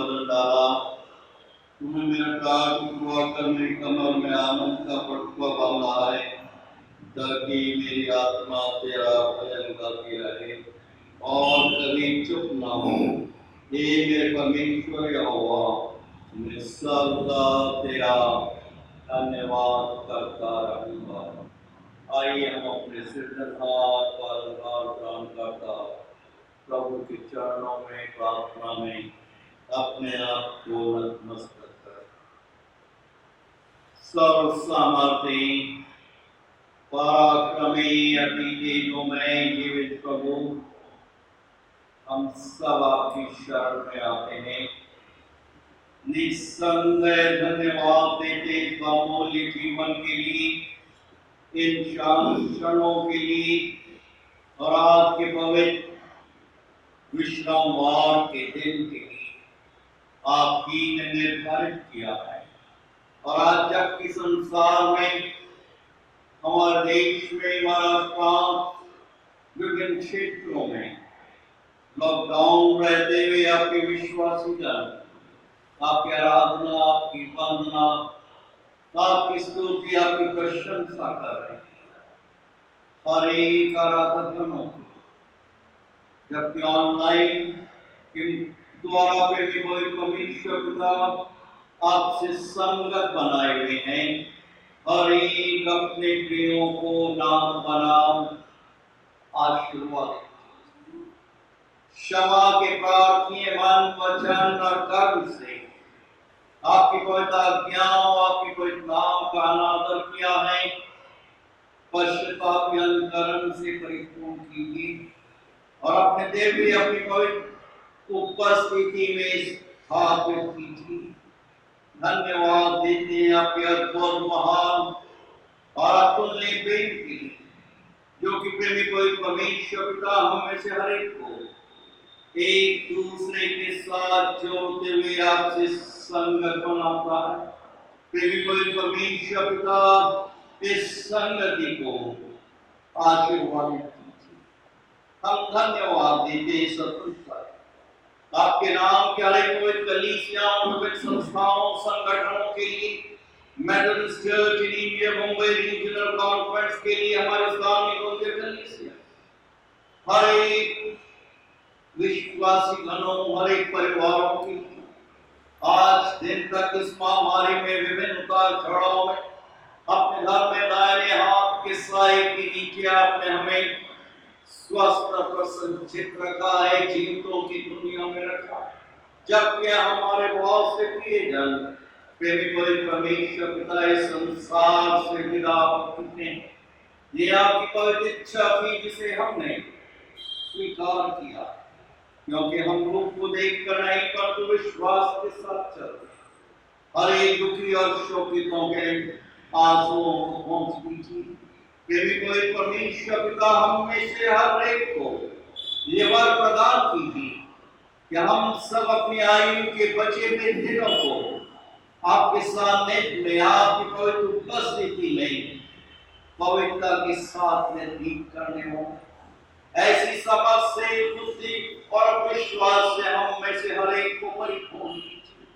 बदल डाला। तुम्हें मेरा काट हुआ कर मेरी कमर में आनंद का पटुआ बांधा है, ताकि मेरी आत्मा तेरा भजन गाती रहे और कभी चुप न हो। हे मेरे परमेश्वर यहोवा, मैं सदा तेरा धन्यवाद करता रहूंगा। आइए हम अपने सिरहार प्राण करता प्रभु के चरणों में प्रार्थना में अपने आप को नतमस्तक करें। सर्व सामर्थी पराक्रमी अति तेजोमय जीवित प्रभु, हम सब आपकी शरण में आते हैं। निस्संदेह धन्यवाद देते इस अमूल्य जीवन के लिए, इन शांत क्षणों के लिए और आज के पवित्र विश्रामवार के दिन के लिए आपकी ने निर्धारित किया है। और आज जबकि संसार में, हमारे देश में, महाराष्ट्र, विभिन्न क्षेत्रों में लॉकडाउन रहते हुए आपके विश्वासी जन आपकी आराधना, आपकी वंदना, आपकी स्तुति, आपकी प्रशंसा कर रहे हैं। हर एक आराधकों को जबकि ऑनलाइन के द्वारा पे भी कोई परमेश्वर पिता आपसे संगत बनाए हुए हैं। हर एक अपने प्रियों को नाम बनाम आशीर्वाद, क्षमा के प्रार्थी मन, वचन और कर्म से आपकी पवित्र आज्ञाओं, आपकी पवित्र नाम का अनादर किया है। पश्चाताप अंतकरण से परिपूर्ण कीजिए और अपने देवी अपनी पवित्र उपस्थिति में स्थापित कीजिए। धन्यवाद देते हैं आपके अद्भुत, महान और अतुलनीय प्रेम के लिए, जो कि प्रेमी कोई परमेश्वर पिता हमें से हर एक को एक दूसरे के साथ जोड़ते हुए आपसे संगत बनाता है। प्रेमी कोई परमेश्वर पिता इस संगति को आशीर्वादित कीजिए। हम धन्यवाद देते सतुष्ट आपके नाम के हर कोई कलीसियाओं, विभिन्न संस्थाओं, संगठनों के लिए, Methodist church in India Mumbai regional conference के लिए, हमारे इस्लामिक कलीसिया, हर एक विश्वासी घरों, हर एक परिवारों की आज दिन तक इस महामारी में विभिन्न उतार चढ़ाव में अपने घर में दाहिने हाथ के साए के नीचे आपने हमें स्वस्थ प्रसन्नचित रखा है, जीवतों की दुनिया में रखा है। जबकि हमारे बहुत से प्रिय जन प्रेमी कोई परमेश्वर पिता इस संसार से विदा हो चुके हैं। ये आपकी पवित्र इच्छा थी जिसे हमने स्वीकार किया, क्योंकि हम रूप को देखकर नहीं परंतु विश्वास के साथ चलते। हर एक दुखी और शोकितों के आंसुओं को पहुंच दीजिए। प्रेमी कोई परमेश्वर पिता हम में से हर एक को ये वर प्रदान कीजिए कि हम सब अपनी आयु के बचे हुए दिनों को आपके सामने में, आपकी पवित्र उपस्थिति में पवित्रता के साथ व्यतीत करने हो। ऐसी समझ से, बुद्धि और विश्वास से हम में से हर एक को परिपूर्ण कीजिए।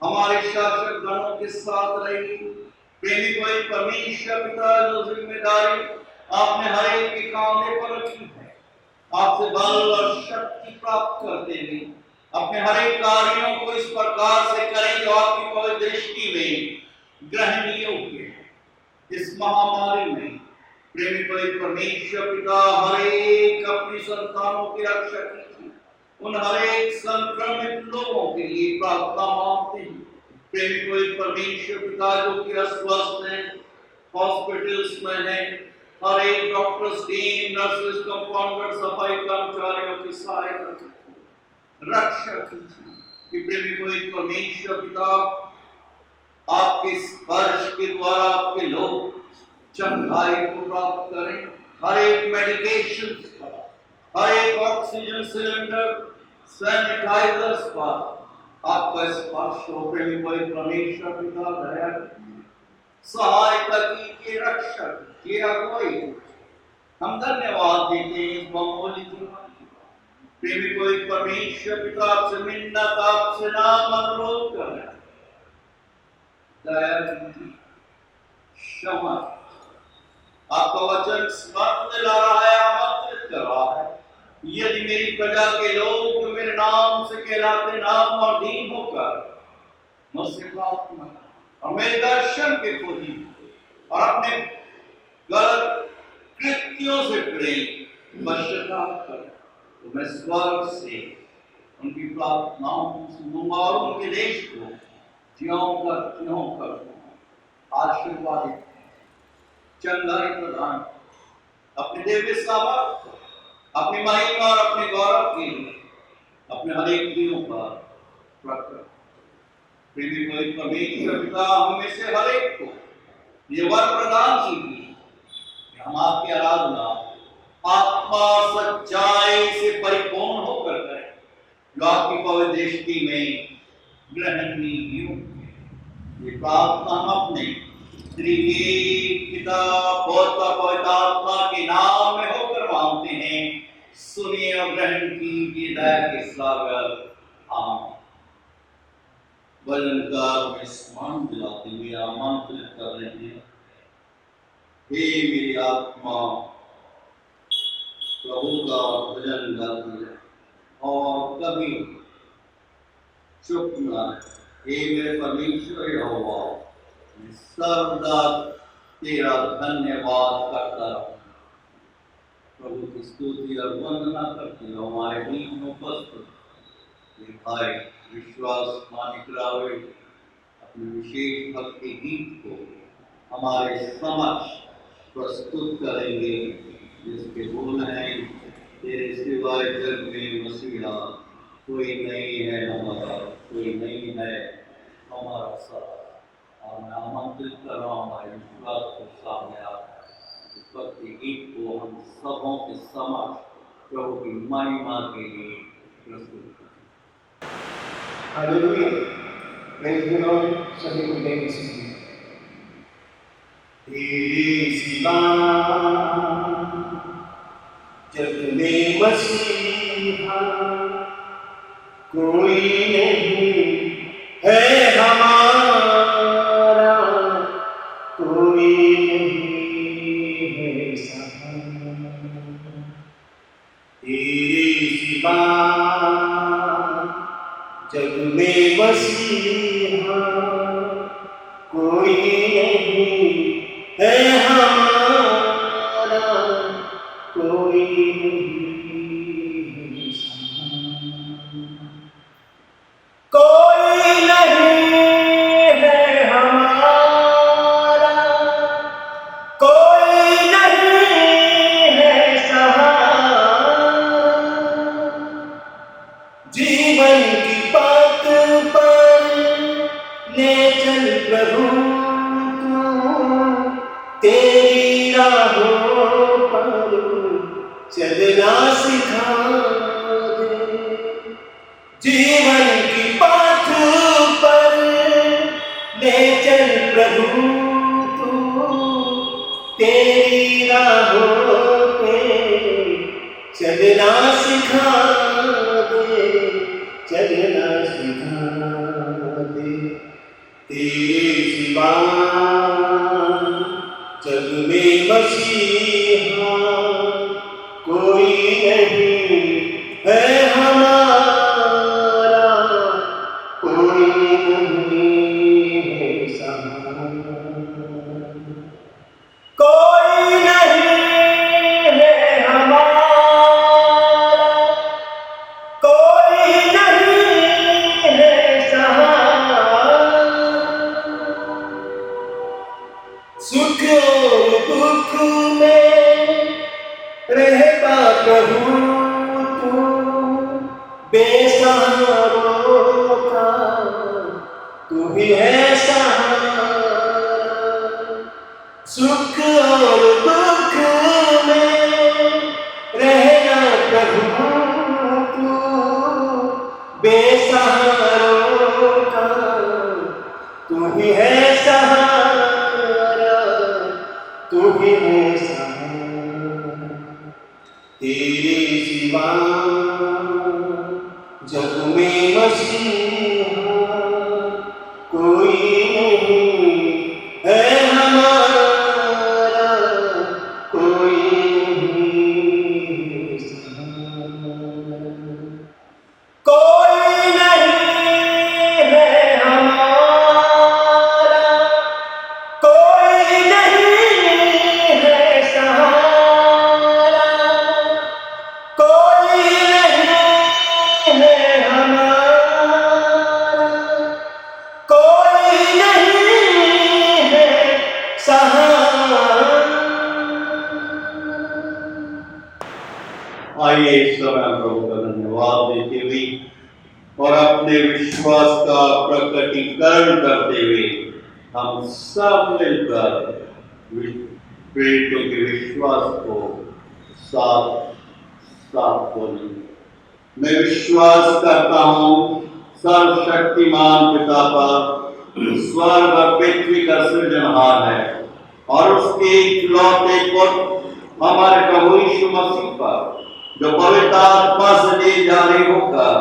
हमारे शासक गणों के साथ रहिए। प्रेमी कोई परमेश्वर पिता जो जिम्मेदारी आपने हर एक के कांधे पर रखी है, आपसे बल और शक्ति प्राप्त करते हुए अपने हर एक कार्यों को इस प्रकार से करें जो आपकी पवित्र दृष्टि में ग्रहणीय हो। इस महामारी में प्रेमी कोई परमेश्वर पिता हर एक अपनी संतानों की रक्षा कीजिए। उन हर एक संक्रमित लोगों के लिए प्रार्थना मांगते हैं। प्रेमी कोई परमेश्वर पिता जो कि अस्वस्थ हैं, हॉस्पिटल्स में हैं, हर एक डॉक्टर्स, टीम, नर्सेस, कंपाउंडर, सफाई कर्मचारियों की सहायता कीजिए, रक्षा कीजिए। कि प्रेमी कोई परमेश्वर पिता आपके स्पर्श के द्वारा आपके लोग चंगाई को प्राप्त करें। हर एक मेडिकेशन पर, हर एक ऑक्सीजन सिलेंडर, सैनिटाइजर्स पर आपका स्पर्श हो। प्रेमी कोई परमेश्वर पिता दया सहायता कीजिए, रक्षा कीजिए, अगुवाई। हम धन्यवाद देते हैं इस बहुमूल्य जीवन, प्रेमी को एक परमेश्वर पिता आपसे मिन्नत आपसे नाम अनुरोध कर रहे हैं, दया कीजिए, क्षमा। आपका वचन स्मरण दिला रहा है, आमंत्रित कर रहा है, यदि मेरी प्रजा के लोग जो मेरे नाम से कहलाते नाम और दीन होकर मुझसे प्रार्थना और मेरे दर्शन के खोजी और अपने गलत कृत्यों से फिरें, पश्चाताप करें, तो मैं स्वर्ग से उनकी प्रार्थनाओं को सुनूंगा और उनके देश को ज्यों कर आशीर्वादित चंगाई प्रदान अपने दिव्य सामर्थ्य, अपनी महिमा और अपने गौरव के लिए अपने हर एक दिनों पर प्रकट। प्रेमी कोई परमेश्वर पिता हमें से हर एक को ये वर प्रदान कीजिए कि हम आपकी आराधना आत्मा सच्चाई से परिपूर्ण होकर करें, जो आपकी पवित्र दृष्टि में ग्रहणीय हो। ये प्रार्थना हम अपने त्रिएक पिता पवित्र आत्मा के नाम में होकर मांगते हैं। सुनिए और ग्रहण कीजिए दया के सागर। आमीन। भजनकार में स्मरण दिलाते हुए आमंत्रित कर रहे हैं, हे मेरी आत्मा प्रभु का भजन गाती है और कभी चुप न रहे। हे मेरे परमेश्वर यहोवा, मैं सर्वदा तेरा धन्यवाद करता रहूं। प्रभु की स्तुति और वंदना करते हुए हमारे बीच में उपस्थित भाई विश्वास मानिक रावे अपने विशेष भक्ति गीत को हमारे समक्ष प्रस्तुत करेंगे, जिसके बोल हैं, तेरे सिवाय जग में मसीहा कोई नहीं है हमारा, कोई नहीं है हमारा साथ। और मैं आमंत्रित कर रहा हूँ हमारे विश्वास को सामने आ इस भक्ति गीत को हम सबों के समक्ष प्रभु की महिमा के लिए प्रस्तुत करें। हालेलुया। Praise the Lord. सभी को जय मसीह। तेरे सिवा जग में मसीहा कोई नहीं है हमारा, कोई नहीं है सहारा। तेरे सिवा जग में मसीहा कोई नहीं है हमारा, कोई नहीं है सहारा। कोई नहीं है हमारा, कोई नहीं है सहारा। जीवन की बात पर ले चल प्रभु तू, तेरी राहों पर चलना सिखा दे। जीवन की बात पर ले चल प्रभु तू, तेरी राहों पे चलना सिखा दे, चलना सिखा दे। तेरे सिवा जग में मसीहा कोई नहीं है हमारा, कोई नहीं है सहारा। कोई नहीं है हमारा, कोई नहीं है सहारा। सुख और दुख में रहता प्रभु तू, बेसहारों का तू ही है सहारा। सुख और दुख में रहना प्रभु तू, बेसहारों का तू ही है सहारा, तू ही है सहारा। तेरे सिवा मसीहा कोई नहीं है हमारा, कोई नहीं सहारा। कोई नहीं है हमारा, कोई नहीं है सहारा, कोई नहीं है हमारा, कोई नहीं है सहारा। आइए इस समय प्रभु का धन्यवाद देते हुए और अपने विश्वास का प्रकटीकरण करते हुए हम सब मिलकर प्रेरितों के विश्वास को साथ साथ बोलेंगे। मैं विश्वास करता हूँ सर्वशक्तिमान पिता पर, स्वर्ग और पृथ्वी का सृजनहार है, और उसके इकलौते पुत्र हमारे प्रभु यीशु मसीह पर, जो पवित्र आत्मा से दी जारी होकर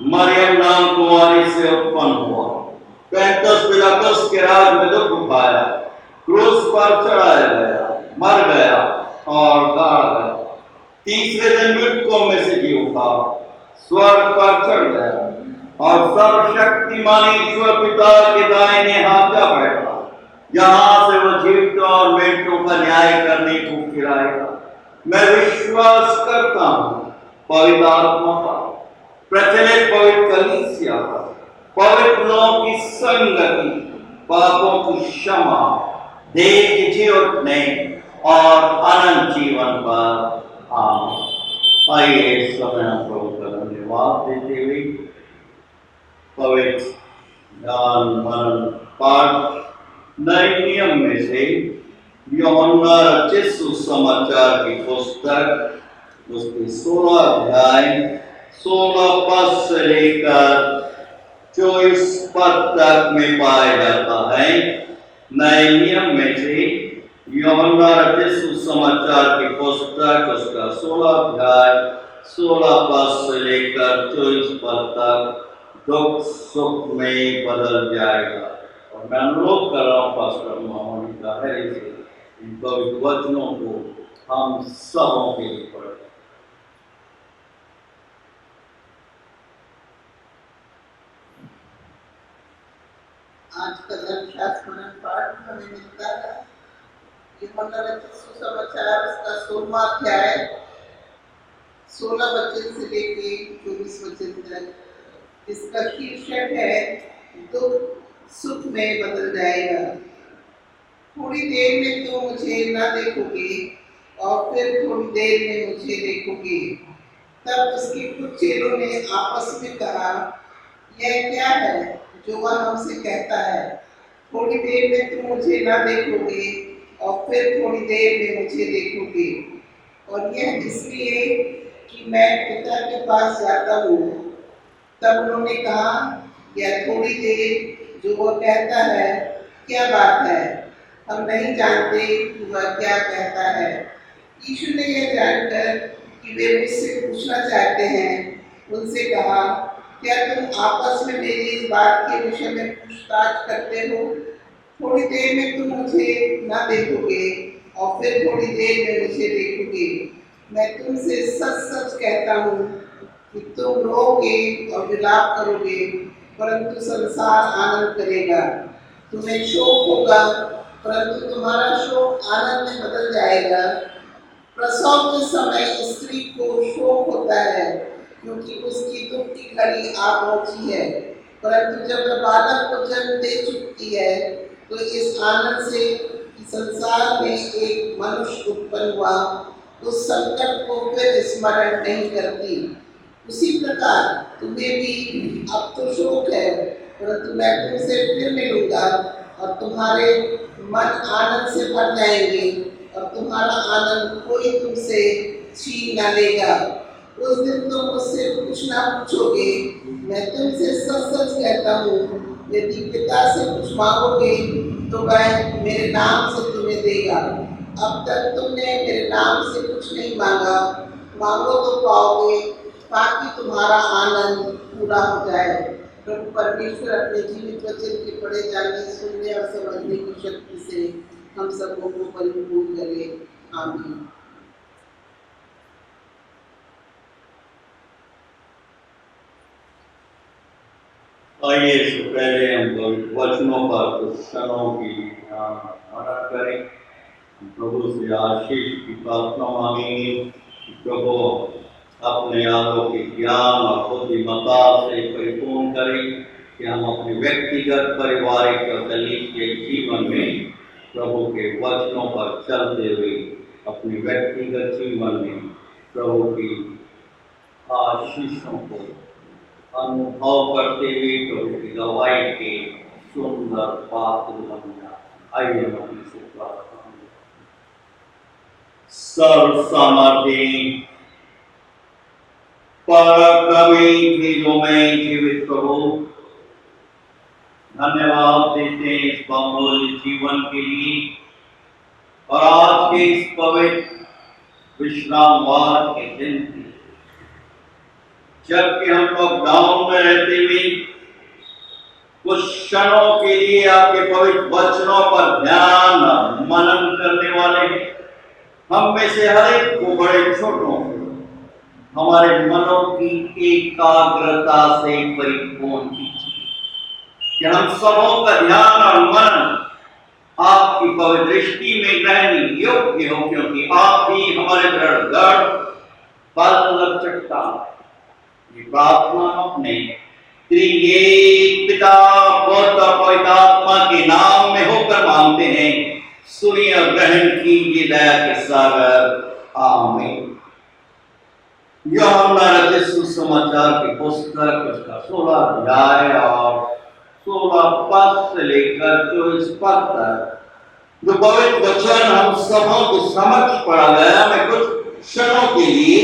मरियम नाम कुमारी से उत्पन्न हुआ, पैंतस पिलातुस के राज में दुख उठाया, क्रूस पर चढ़ाया गया, मर गया और गाड़ा गया, तीसरे दिन मृतकों में से जी उठा, स्वर्ग पर चढ़ गया और सर्वशक्तिमान ईश्वर पिता के दाहिने हाथ जा बैठा, जहां से वो जीवित और मृतों का न्याय करने को फिराएगा। मैं विश्वास करता हूँ पवित्र आत्मा पर, प्रचलित पवित्र कलीसिया पर, पवित्र लोगों की संगति, पापों की क्षमा, देह के जी उठने और अनंत जीवन पर आमीन। आइए इस समय हम प्रभु का धन्यवाद देते हुए पवित्र ज्ञान मनन पाठ नए नियम में से यूहन्ना रचित सुसमाचार की पुस्तक उसके 16 अध्याय 16 पद से लेकर 24 पद तक में पाया जाता है। नए नियम में से यूहन्ना रचित सुसमाचार की पुस्तक उसका 16 अध्याय 16 पद से लेकर 24 पद तक दुख सुख में बदल जाएगा। और मैं अनुरोध कर रहा हूँ पास्टर मोहम्मद ताहिर से इन पवित्र वचनों को हम सबों के लिए पढ़ें। आज का धर्मशास्त्र पाठ हमें मिलता है यूहन्ना रचित सुसमाचार उसका 16वां अध्याय 16 वचन से लेके 24 वचन तक, इसका शीर्षक है दुख सुख में बदल जाएगा। थोड़ी देर में तुम मुझे न देखोगे और फिर थोड़ी देर में मुझे देखोगे। तब उसके कुछ चेलों ने आपस में कहा, यह क्या है जो वह हमसे कहता है, थोड़ी देर में तुम मुझे न देखोगे और फिर थोड़ी देर में मुझे देखोगे, और यह इसलिए कि मैं पिता के पास जाता हूँ। तब उन्होंने कहा, यह थोड़ी देर जो वह कहता है क्या बात है, हम नहीं जानते कि वह क्या कहता है। यीशु ने यह जानकर कि वे मुझसे पूछना चाहते हैं, उनसे कहा, क्या तुम आपस में मेरी इस बात के विषय में पूछताछ करते हो? थोड़ी देर में तुम मुझे न देखोगे और फिर थोड़ी देर में मुझे देखोगे। मैं तुमसे सच सच कहता हूँ कि तुम रोओगे और विलाप करोगे, परंतु संसार आनंद करेगा। तुम्हें शोक होगा, परंतु तुम्हारा शोक आनंद में बदल जाएगा। प्रसव के समय स्त्री को शोक होता है, क्योंकि उसकी दुख की घड़ी आ पहुंची है, परंतु जब वह बालक को जन्म दे चुकी है तो इस आनंद से कि संसार में एक मनुष्य उत्पन्न हुआ, उस संकट को फिर स्मरण नहीं करती। उसी प्रकार तुम्हें भी अब तो शोक है, परंतु मैं तुमसे फिर मिलूंगा और तुम्हारे मन आनंद से भर जाएंगे और तुम्हारा आनंद कोई तुमसे छीन न लेगा। उस दिन तुम मुझसे कुछ ना पूछोगे। मैं तुमसे सच सच कहता हूँ, यदि पिता से कुछ मांगोगे तो वह मेरे नाम से तुम्हें देगा। अब तक तुमने मेरे नाम से कुछ नहीं मांगा, मांगो तो पाओगे, ताकि तुम्हारा आनंद पूरा हो जाए। प्रभु परमेश्वर अपने जीवित वचन के पढ़े जाने, सुनने और समझने की शक्ति से हम सबों को परिपूर्ण करे। आमीन। आइए इससे पहले हम वचनों पर कुछ क्षणों की मदद करें। प्रभु से आशीष की प्रार्थना मांगेंगे कि प्रभु अपने आलों के ज्ञान और बुद्धिमत्ता से परिपूर्ण करें कि हम अपने व्यक्तिगत, पारिवारिक और कलीसिया जीवन में प्रभु के वचनों पर चलते हुए अपने व्यक्तिगत जीवन में प्रभु की आशीषों को अनुभव करते हुए प्रभु की गवाही के सुंदर पात्र बन जाए। आइए हम इसे प्रार्थना करें। सर्व सामर्थ्य पराक्रमी चीजों में जीवित प्रभु, धन्यवाद देते हैं इस बहुमूल्य जीवन के लिए और आज के इस पवित्र विश्रामवार के दिन की, जबकि हम लॉकडाउन में रहते हुए कुछ क्षणों के लिए आपके पवित्र वचनों पर ध्यान मनन करने वाले हैं। हम में से हर एक को, बड़े छोटों को, हमारे मनों की एकाग्रता से परिपूर्ण कीजिए कि हम सबों का ध्यान और मन आपकी पवित्र दृष्टि में रहने योग्य हो, क्योंकि आप ही हमारे दृढ़ गढ़, बल, चट्टान। ये प्रार्थना अपने त्रिएक पिता, पुत्र और पवित्र आत्मा के नाम में होकर मांगते हैं। सुनिए और ग्रहण कीजिए दया के सागर। आमीन। यूहन्ना रचित सुसमाचार की पुस्तक, उसका 16 अध्याय और 16 पद से लेकर 24 पद तक जो पवित्र वचन हम सबों के समक्ष पढ़ा गया, मैं कुछ क्षणों के लिए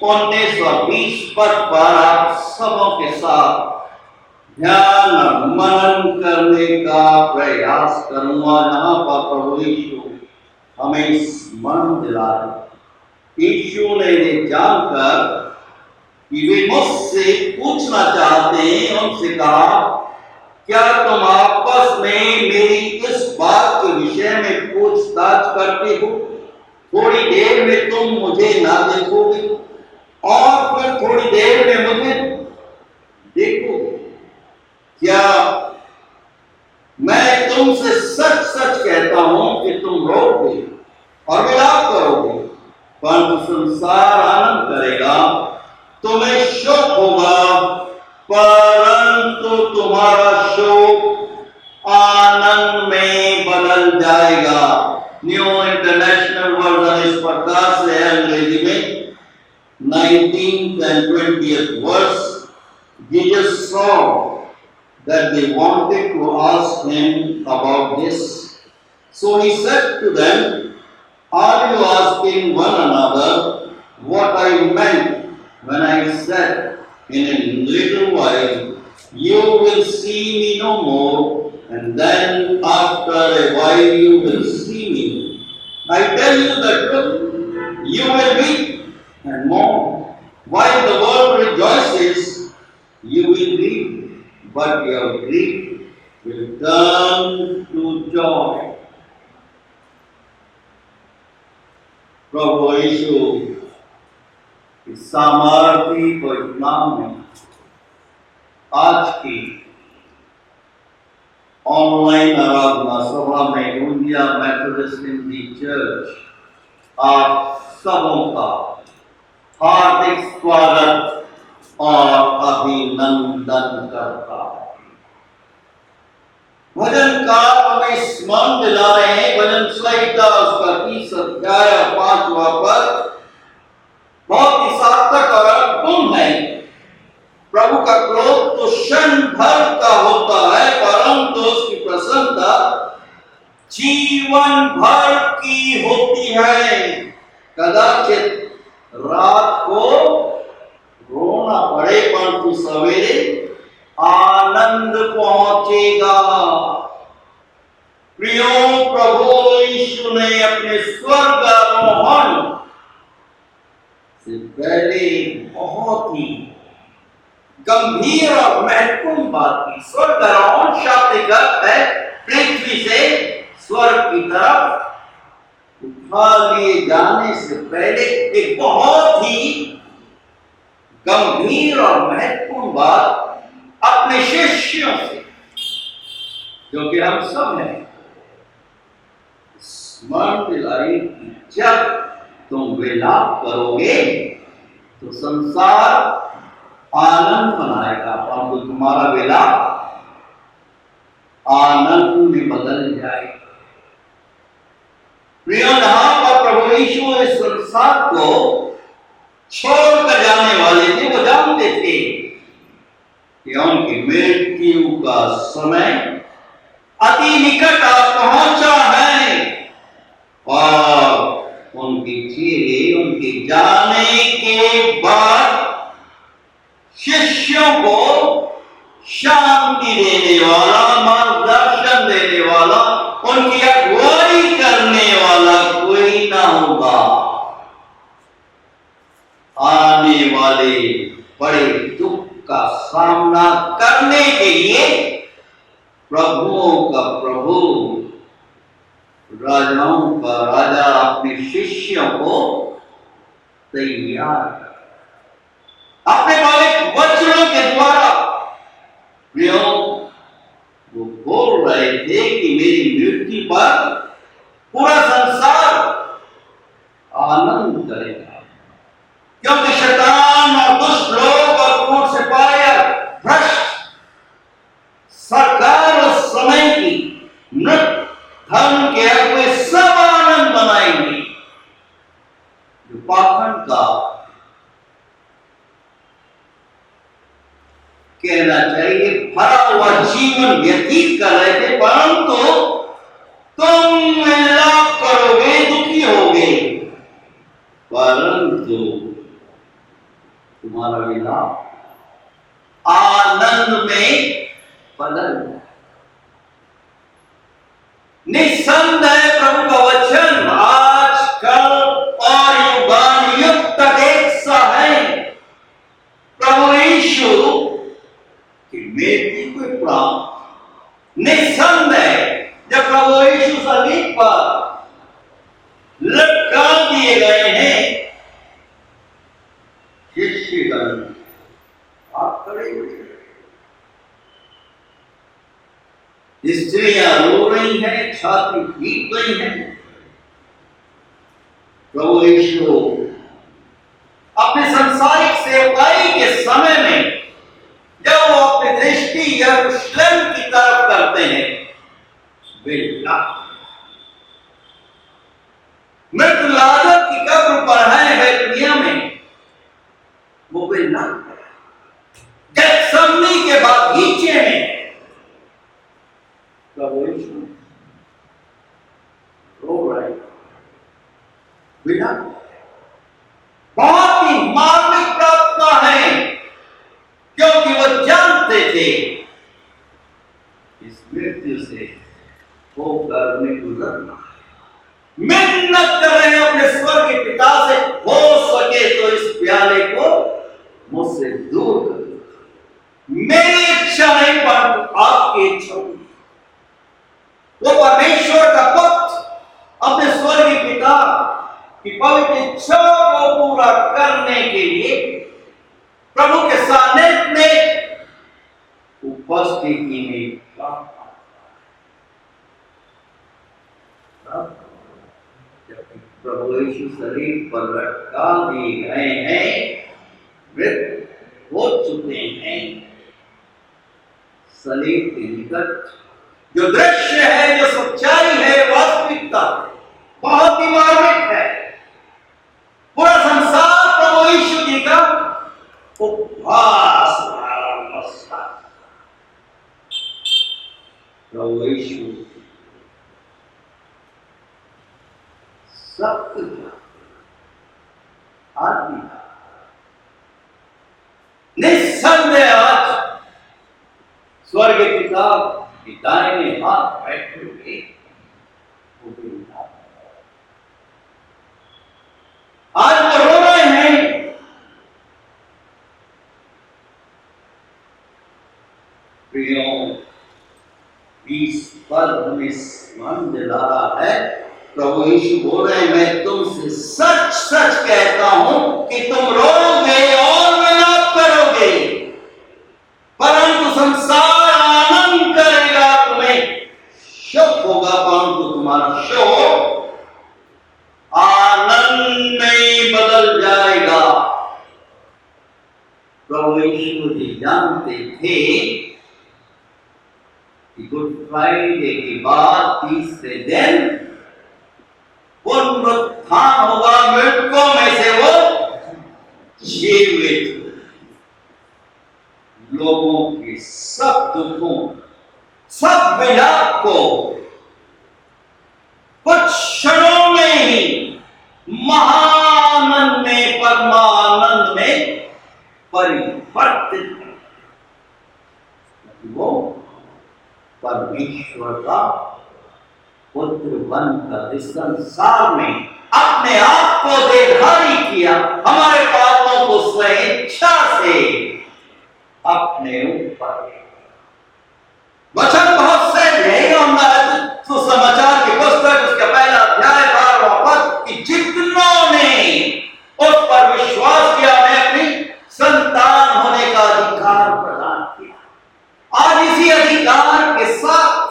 19 और 20 पद पर आप सबों के साथ ध्यान और मनन करने का प्रयास करूंगा, जहां पर प्रभु यीशु हमें स्मरण दिलाए। यीशु ने ये जानकर कि वे मुझसे पूछना चाहते हैं, उनसे कहा, क्या तुम आपस में मेरी इस बात के विषय में पूछताछ करते हो? थोड़ी देर में तुम मुझे ना देखोगे और फिर थोड़ी देर में मुझे देखोगे। क्या मैं तुमसे सच सच कहता हूं कि तुम रोओगे और विलाप करोगे, परंतु संसार आनंद करेगा। तुम्हें शोक होगा, परंतु तुम्हारा शोक आनंद में बदल जाएगा। न्यू इंटरनेशनल वर्जन इस प्रकार से है अंग्रेजी में, 19th and 20th verse. Jesus saw that they wanted to ask him about this, so he said to them, are you asking one another what I meant when I said, in a little while you will see me no more, and then after a while you will see me? I tell you the truth, you will weep and mourn. While the world rejoices, you will weep, but your grief will turn to joy. प्रभु यीशु इस सामर्थी को नाम में आज की online आराधना सभा में India Methodist Hindi church आप सबों का हार्दिक स्वागत और अभिनंदन करता है। भजन का हमें स्मरण दिला रहे हैं। भजन संहिता उसका 30 अध्याय 5वां पद बहुत ही सार्थक और अद्भुत है। प्रभु का क्रोध तो क्षण भर का होता है, परंतु उसकी प्रसन्नता जीवन भर की होती है। कदाचित रात को रोना पड़े, परंतु सवेरे आनंद पहुंचेगा। प्रियो, प्रभु यीशु ने अपने स्वर्ग आरोहण से पहले बहुत ही महत्वपूर्ण बात की। स्वर्गारोहण शाब्दिक अर्थ है पृथ्वी से स्वर्ग की तरफ उठा लिए जाने से पहले एक बहुत ही गंभीर और महत्वपूर्ण बात अपने शिष्यों से, जो कि हम सब हैं, स्मरण दिलाई कि जब तुम विलाप करोगे तो संसार आनंद मनाएगा, परंतु तुम्हारा विलाप आनंद में बदल जाएगा। प्रिय, यहां पर प्रभु यीशु इस संसार को छोड़कर जाने वाले थे। वो जानते थे कि उनकी मृत्यु का समय अति निकट पहुंचा है और उनके चेहरे उनके जाने के बाद शिष्यों को शांति देने वाला, मार्गदर्शन देने वाला, उनकी अगुवाई करने वाला कोई ना होगा। आने वाले बड़े दुख का सामना करने के लिए प्रभुओं का प्रभु, राजाओं का राजा अपने शिष्यों को तैयार अपने पवित्र वचनों के द्वारा। वो बोल रहे थे कि मेरी मृत्यु पर पूरा संसार आनंद करेगा, क्योंकि शैतान और दुष्ट लोग और कूट सिपाही, भ्रष्ट सरकार उस समय की नृत्य धर्म के अगुए सब आनंद मनाएंगे। जो पाखंड का कहना चाहिए भरा हुआ जीवन व्यतीत कर रहे थे, परंतु तुम विलाप करोगे, दुखी होगे, परंतु तुम्हारा विलाप आनंद में बदल जाए। निस्संदेह प्रभु का वचन आज कल और युगानुयुग तक एक सा है। प्रभु यीशु की मृत्यु के उपरांत निस्संदेह जब प्रभु यीशु सलीब पर लटका दिए गए हैं, शिष्यगण आप खड़े हुए, स्त्रियां रो रही हैं, छाती पीट रही हैं। प्रभु यीशु अपने संसारिक सेवकाई के समय में जब वो अपनी दृष्टि यरूशलेम की तरफ करते हैं, मृत लाजर की कब्र पर है दुनिया में, वो बिल्ला गैथसेमनी के बागीचे में प्रभु यीशु रो रहे, बिना बहुत ही मार्मिक प्रार्थना है, क्योंकि वो जानते थे इस मृत्यु से होकर में गुजरना है। मिन्नत कर रहे हैं अपने स्वर्ग के पिता से, हो सके तो इस प्याले को मुझसे दूर कर दो, मेरी इच्छा नहीं परंतु आपकी इच्छा। वो परमेश्वर का पुत्र अपने स्वर्गीय पिता की पवित्र इच्छा को पूरा करने के लिए प्रभु के सानिध्य में उपस्थिति में प्रभु यीशु शरीर पर लटका दिए गए हैं, मृत हो चुके हैं। सलीब के निकट जो दृश्य है, जो सच्चाई है, वास्तविकता बहुत ही मार्मिक है। पूरा संसार प्रभु यीशु जी का उपहास नमस्कार। प्रभु यीशु सत्य आदमी निस्संदेह आज स्वर्ग पिता के दाहिने हाथ बैठे हुए आज वो रो रहे हैं। प्रियों, इस पर हमें स्मरण दिला रहा है। प्रभु यीशु बोल रहे हैं, मैं तुमसे सच सच कहता हूं कि तुम रोगे और विलाप करोगे, परंतु संसार आनंद करेगा। तुम्हें शोक होगा, परंतु तुम्हारा शोक आनंद में बदल जाएगा। प्रभु यीशु जी जानते थे कि गुड फ्राइडे के बाद तीसरे दिन पुनरुत्थान होगा, मृतकों में से वो जीवित लोगों के सब दुखों, सब विलाप को कुछ क्षणों में ही महानंद में, परमानंद में परिवर्तित, वो परमेश्वर का पुत्र बनकर इस संसार में अपने आप को देधारी किया, हमारे पापों को स्वेच्छा से अपने ऊपर। वचन बहुत सहज है, सुसमाचार की पुस्तक उसका पहला अध्याय 12वां पद कि जितनों ने उस पर विश्वास किया, उन्हें अपनी संतान होने का अधिकार प्रदान किया। आज इसी अधिकार के साथ,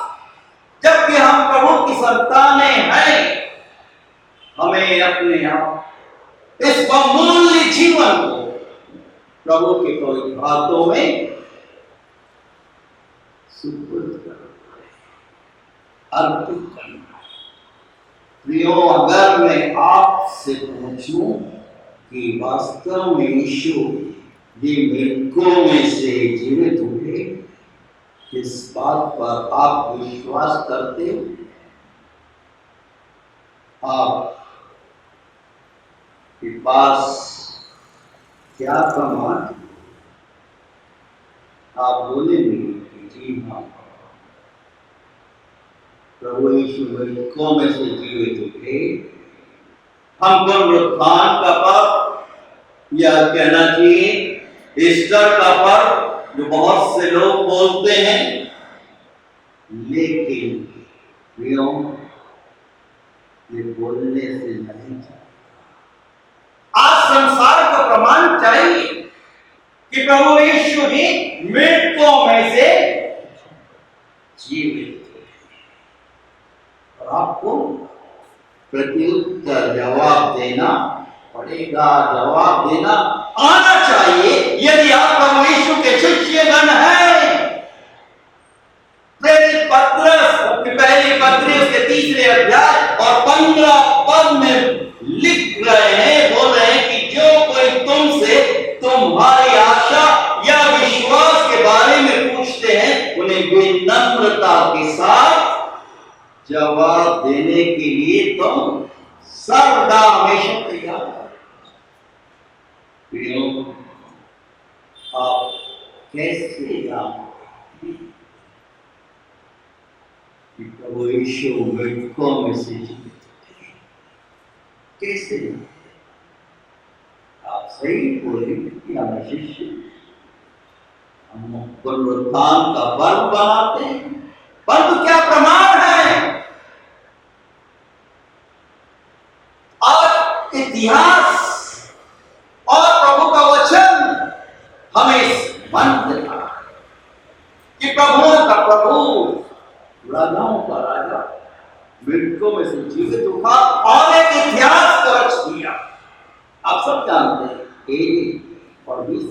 जबकि हम प्रभु की संतानें हैं, हमें अपने आप इस बहुमूल्य जीवन को प्रभु के पवित्र हाथों में सुपुर्द करना है, अर्पित करना है। प्रियो, अगर मैं आपसे पूछूं कि वास्तव में यीशु ये मृतकों में से जीवित हुए, इस बात पर आप विश्वास करते हो? आप के पास क्या प्रमाण? आप बोलेंगे जी हाँ, प्रभु यीशु मृतकों में से जीवित हुए। हम पुनरुत्थान का पर्व, या कहना चाहिए ईस्टर का पर्व, जो बहुत से लोग बोलते हैं, लेकिन ये बोलने से नहीं चाहिए। आज संसार को प्रमाण चाहिए कि प्रभु यीशु ने मृतकों में से जीवित हुए, और आपको प्रत्युत्तर जवाब देना पड़ेगा, जवाब देना आना चाहिए। यदि आप प्रभु यीशु के शिष्यगण हैं, प्रेरित पत्रस अपनी पहली पत्री उसके 3 अध्याय और 15 पद में लिख रहे हैं, बोल रहे हैं कि जो कोई तुमसे तुम्हारी आशा या विश्वास के बारे में पूछते हैं, उन्हें विनम्रता के साथ जवाब देने के लिए तुम सर्वदा हमेशा तैयार। आप कैसे जानते कि प्रभु यीशु मृतकों में से जीवित थे? कैसे? आप सही बोले कि हम शिष्य, हम पुनरुत्थान का पर्व बनाते हैं, परंतु क्या प्रमाण है? आज इतिहास और प्रभु का वचन हमें स्मरण देता है कि प्रभुओं का प्रभु, राजाओं का राजा मृतकों में से जीवित उठा और एक इतिहास को रच दिया। आप सब जानते हैं, AD और BC,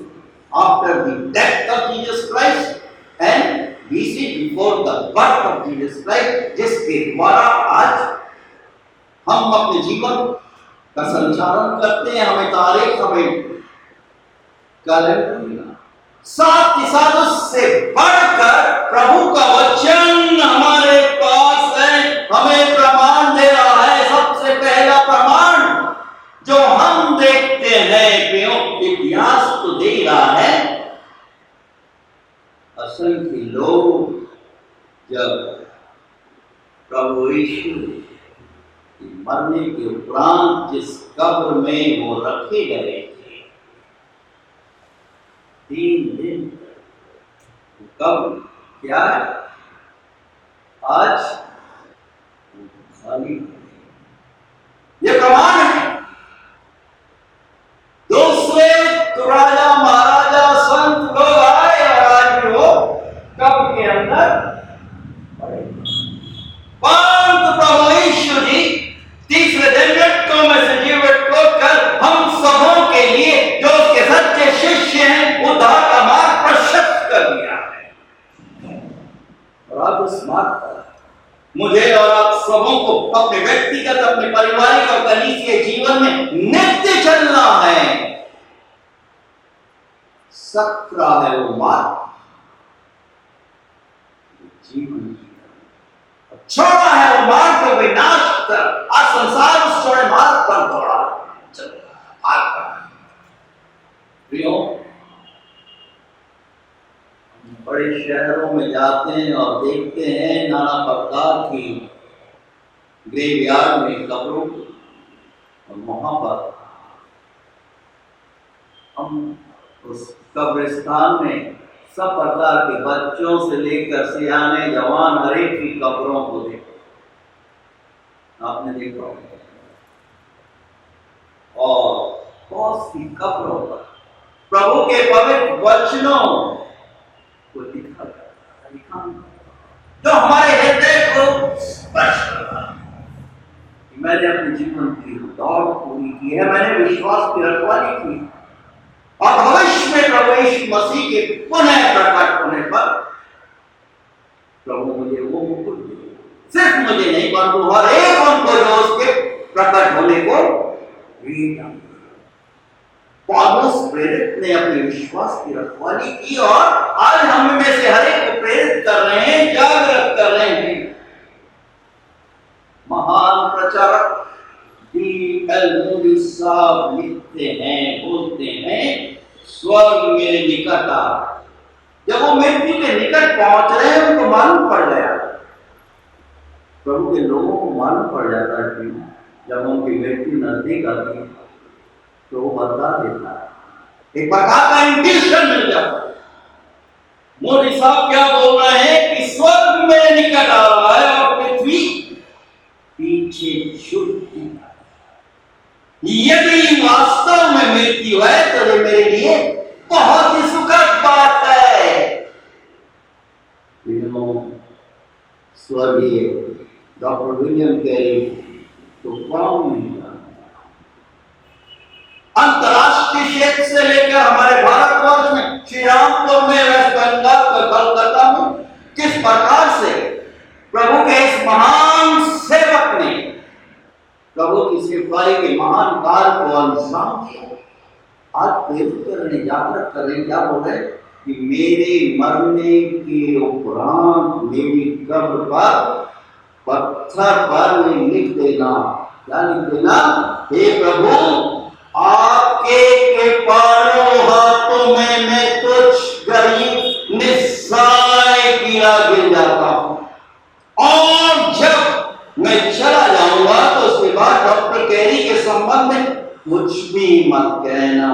after the death of Jesus Christ and BC, before the birth of Jesus Christ, जिसके द्वारा आज हम अपने जीवन का संचालन करते हैं। हमें तारीख, हमें कैलेंडर मिला, साथ ही साथ उससे बढ़कर प्रभु का वचन हमारे पास है, हमें प्रमाण दे रहा है। सबसे पहला प्रमाण जो हम देखते हैं, इतिहास तो दे रहा है, असंख्य लोग जब प्रभु यीशु मरने के उपरांत जिस कब्र में वो रखे गए थे, 3 दिन कब्र क्या है? आज खाली ये प्रमाण है। दूसरे तो राजा महाराजा संत लोग आए और आज भी वो कब्र के अंदर पड़े। परंतु प्रभु यीशु जी तीसरे दिन मृतकों में से जीवित होकर हम सबों के लिए जो उसके सच्चे शिष्य हैं उद्धार का मार्ग प्रशस्त कर दिया है। और आप उस मार्ग पर मुझे और आप सबों को अपने व्यक्तिगत, अपने पारिवारिक और कलीसिया जीवन में नित्य चलना है। सकरा है वो मार्ग जीवन, छोड़ा है वो मार्ग को विनाश कर। आज संसार उस छोड़े मार्ग पर दौड़ा प्रियो, बड़े शहरों में जाते हैं और देखते हैं नाना प्रकार की ग्रेवयार्ड में कब्रों, और वहां पर हम उस कब्रिस्तान में सब प्रकार के बच्चों से लेकर सियाने जवान हर एक की कब्रों को देखो। आपने देखा होगा। और बहुत सी कब्रों पर प्रभु के पवित्र वचनों को लिखा जो हमारे हृदय को स्पर्श करता है। मैंने अपने जीवन की दौड़ पूरी की है, मैंने विश्वास की रखवाली की, और भविष्य में प्रभु यीशु मसीह के पुनः प्रकट होने पर प्रभु मुझे वो मुकुट दे, सिर्फ मुझे नहीं परंतु हर एक उनको जो उसके प्रकट होने को पौलुस प्रेरित ने अपने विश्वास की रखवाली की, और आज हम में से हर एक को प्रेरित कर रहे हैं, जागृत कर रहे हैं। महान प्रचारक D.L. मूडी साहब लिखते हैं, बोलते हैं, स्वर्ग मेरे निकट आ। जब वो मृत्यु के निकट पहुंच रहे हैं उनको मालूम पड़ गया, प्रभु के लोगों को मालूम पड़ जाता है कि जब उनकी मृत्यु नजदीक आती है तो वो बता देता है, एक प्रकार का इंट्यूशन मिल जाता है। मोदी साहब क्या बोल रहे हैं कि स्वर्ग मेरे निकट आ रहा है और पृथ्वी पीछे छूटती है। यदि वास्तव में मृत्यु है तो ये मेरे लिए बहुत ही सुखद बात है। स्वर्गीय डॉक्टर विलियम कैरी तो कौन नहीं था। अंतरराष्ट्रीय क्षेत्र से लेकर हमारे भारतवर्ष में श्री रामपुर में, वेस्ट बंगाल में, कलकत्ता में किस प्रकार से प्रभु के इस महान सेवक ने प्रभु की सेवकाई के महान कार्य को अंजाम दिया। आज प्रेरित करने, जागृत करने क्या बोल रहे कि मेरे मरने के उपरांत मेरी कब्र पर पत्थर पर लिख देना। क्या लिख देना? हे प्रभु, आपके कृपालु हाथों में मैं तुझ गरीब निस्सहाय कीड़ा गिर जाता हूं, और जब मैं चला जाऊंगा तो उसके बाद डॉक्टर कैरी के संबंध में कुछ भी मत कहना,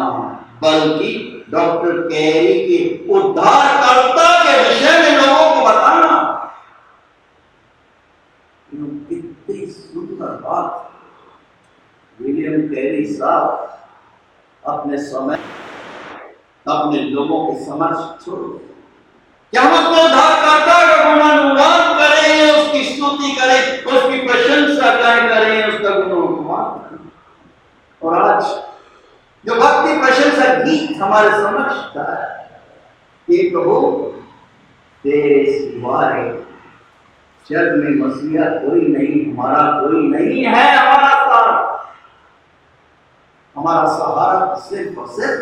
बल्कि डॉक्टर कैरी के उद्धारकर्ता के विषय में लोगों को बताना। कितनी सुंदर बात। विलियम कैरी साहब अपने समय अपने लोगों के समक्ष छोड़ क्या हम अपने उद्धारकर्ता का गुणानुवाद करें, उसकी स्तुति करें, उसकी प्रशंसा करें, उसका गुणानुवाद करें। और आज जो भक्ति प्रशंसा गीत हमारे समक्ष था, ये प्रभु तेरे सिवाय जग में मसीहा कोई नहीं, हमारा कोई नहीं है, हमारा सहारा सिर्फ और सिर्फ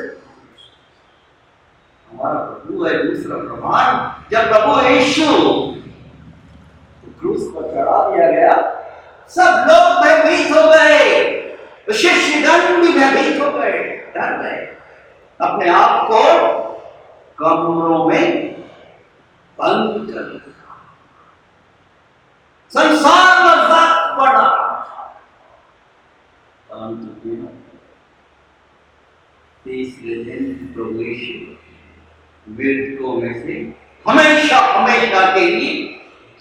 हमारा प्रभु है। दूसरा प्रमाण, जब प्रभु यीशु क्रूस पर चढ़ा दिया गया, सब लोग भयभीत हो गए, शिष्यगण भी भयभीत हो गए, डर गए, अपने आप को कमरों में बंद कर दिया। संसार में वक्त पड़ा, परंतु तीसरे दिन प्रभु यीशु मृतकों में से हमेशा हमेशा हमेशा के लिए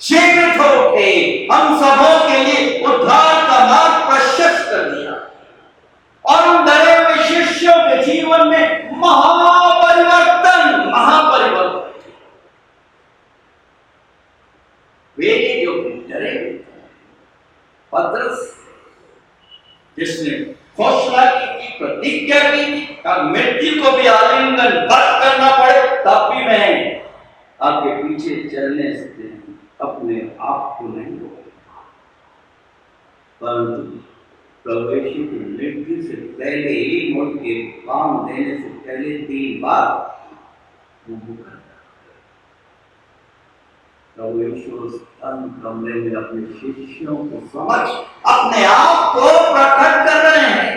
जीवित हो उठे, हम सबों के लिए उद्धार का मार्ग प्रशस्त कर दिया और उन डरे हुए शिष्यों के जीवन में महापरिवर्तन वे जो डरे हुए थे, पतरस जिसने घोषणा की थी, प्रतिज्ञा की थी, अब मृत्यु को भी आलिंगन बंद करना पड़े तब भी मैं आपके पीछे चलने से अपने आप को नहीं रोका, परंतु प्रभु यीशु की मृत्यु से पहले ही, मुड़ के काम देने से पहले 3 बार वो करता। प्रभु यीशु उस बंद कमरे में अपने शिष्यों को समझ अपने आप को प्रकट कर रहे हैं।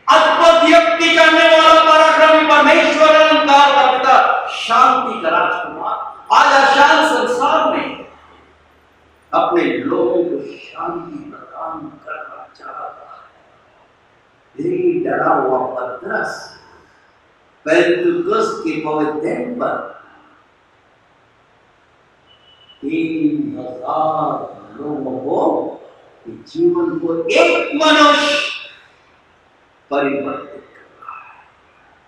अद्भुत युक्ति करने वाला पराक्रमी परमेश्वर, अलंकार का पिता, शांति का राजकुमार आज अशांत संसार में अपने लोगों को शांति प्रदान करना चाहता है। यही डरा हुआ पतरस पेंतुकोस के पवित्र दिन पर 3000 लोगों को जीवन को एक मनुष्य परिवर्तित कर रहा है।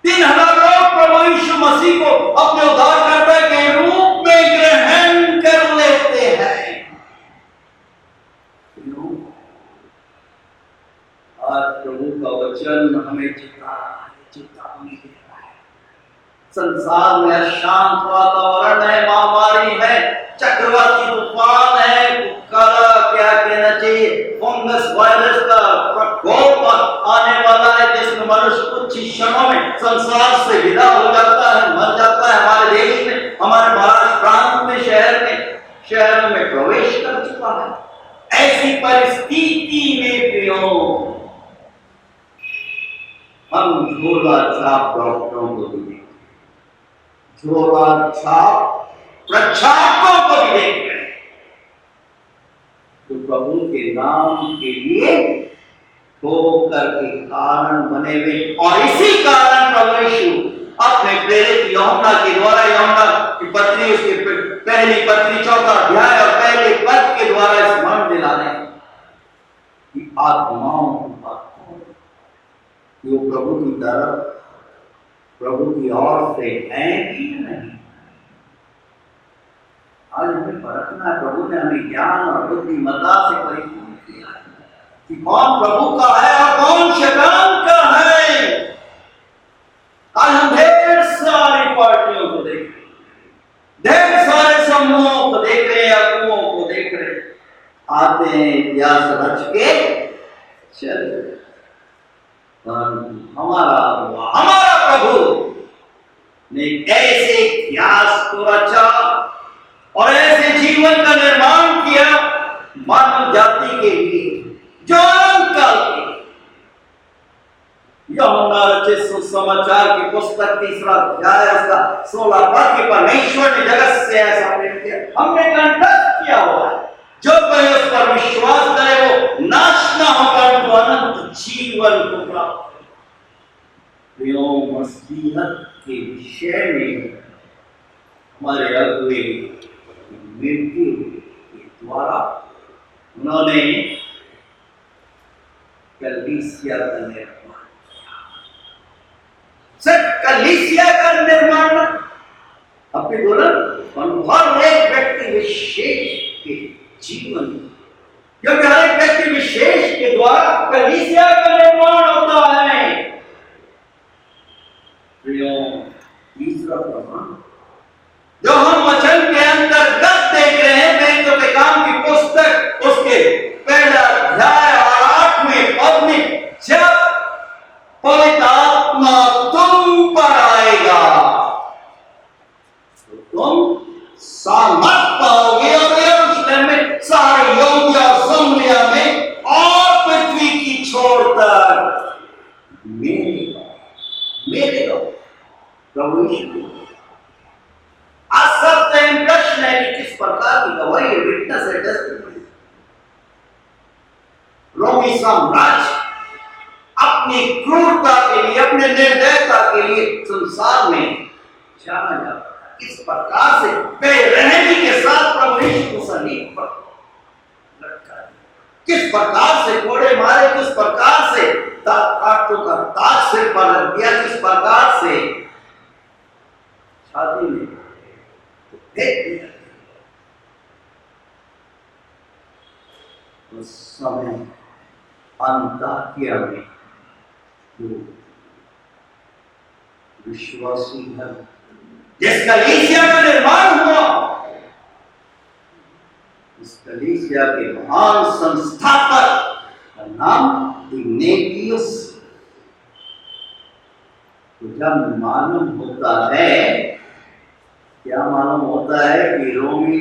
3000 लोग प्रभु यीशु मसीह को अपने उद्धारकर्ता के रूप में ग्रहण कर लेते हैं। आज प्रभु का वचन हमें चेतावनी दे रहा है। संसार में अशांत वातावरण है, महामारी है, चक्रवाती तूफान है, क्या कहना चाहिए, फंगस वायरस का प्रकोप आने वाला है, जिसमें मनुष्य कुछ ही क्षणों में संसार से विदा हो जाता है, मर जाता है। हमारे देश में, हमारे महाराष्ट्र प्रांत में, शहर में प्रवेश कर चुका है। ऐसी परिस्थिति में प्रियो हम झोला छाप डॉक्टरों को भी देख, झोला छाप प्रचारकों को भी देख रहे हैं, जो प्रभु के नाम के लिए ठोकर के कारण बने हुए। और इसी कारण प्रभु यीशु अपने प्रेरित यूहन्ना के द्वारा, यूहन्ना की पत्री, उसकी पहली पत्री 4वां अध्याय और पहले पद के द्वारा स्मरण दिलाने कि आत्माओं की बात वो प्रभु की तरफ, प्रभु की ओर से है कि नहीं। आज हमें परखना है। प्रभु ने हमें ज्ञान और बुद्धिमत्ता से परिपूर्ण किया कि कौन प्रभु का है और कौन शैतान का है। आज हम ढेर सारी पार्टियों को देख रहे, ढेर सारे समूहों को देख रहे, अगुओं को देख रहे, आते हैं इतिहास रच के चल। हमारा प्रभु ने ऐसे इतिहास को रचा और ऐसे जीवन का निर्माण किया मानव जाति के लिए, जो काल के यूहन्ना रचित सुसमाचार की पुस्तक 3 अध्याय 16 पद के परमेश्वर ने जगत से ऐसा प्रेम किया, हमने कंठस्थ किया हुआ है, जो कोई उस पर विश्वास करे वो नाश न हो परंतु अनंत जीवन को प्राप्त। मसीहत के विषय में हमारे अगुवे मृत्यु के द्वारा उन्होंने कलीसिया का निर्माण किया। सिर्फ कलीसिया का निर्माण अपने बोला हर एक व्यक्ति विशेष के जीवन, क्योंकि हर एक व्यक्ति विशेष के द्वारा कलीसिया का निर्माण होता है। तीसरा प्रमाण जो हम वचन के अंतर्गत देख रहे हैं, बेतों के काम की पुस्तक उसके पहला अध्याय और 8वें पद में, जब पवित्र आत्मा तुम पर आएगा तो तुम सामर्थ पाओगे और यरूशलेम में, सारे यहूदिया और सामरिया में और पृथ्वी की छोर तक मेरे लोग प्रभु यीशु। आज सबसे प्रश्न है कि किस प्रकार की गवाही है, विटनेस है, टेस्टिमनी। रोमी साम्राज्य अपनी क्रूरता के लिए, अपने निर्दयता के लिए संसार में जाना जाता है। इस प्रकार से बेरहमी के साथ किस प्रकार से कोड़े मारे, किस प्रकार से कांटों का ताज सिर पर रख दिया, किस प्रकार से छाती में फेंक दिया। उस समय अंताकिया में जो विश्वासी है जिस कलीसिया का निर्माण हुआ, इस कलीसिया के महान संस्थापक का नाम इग्नेटियस। तो जब मालूम होता है, क्या मालूम होता है कि रोमी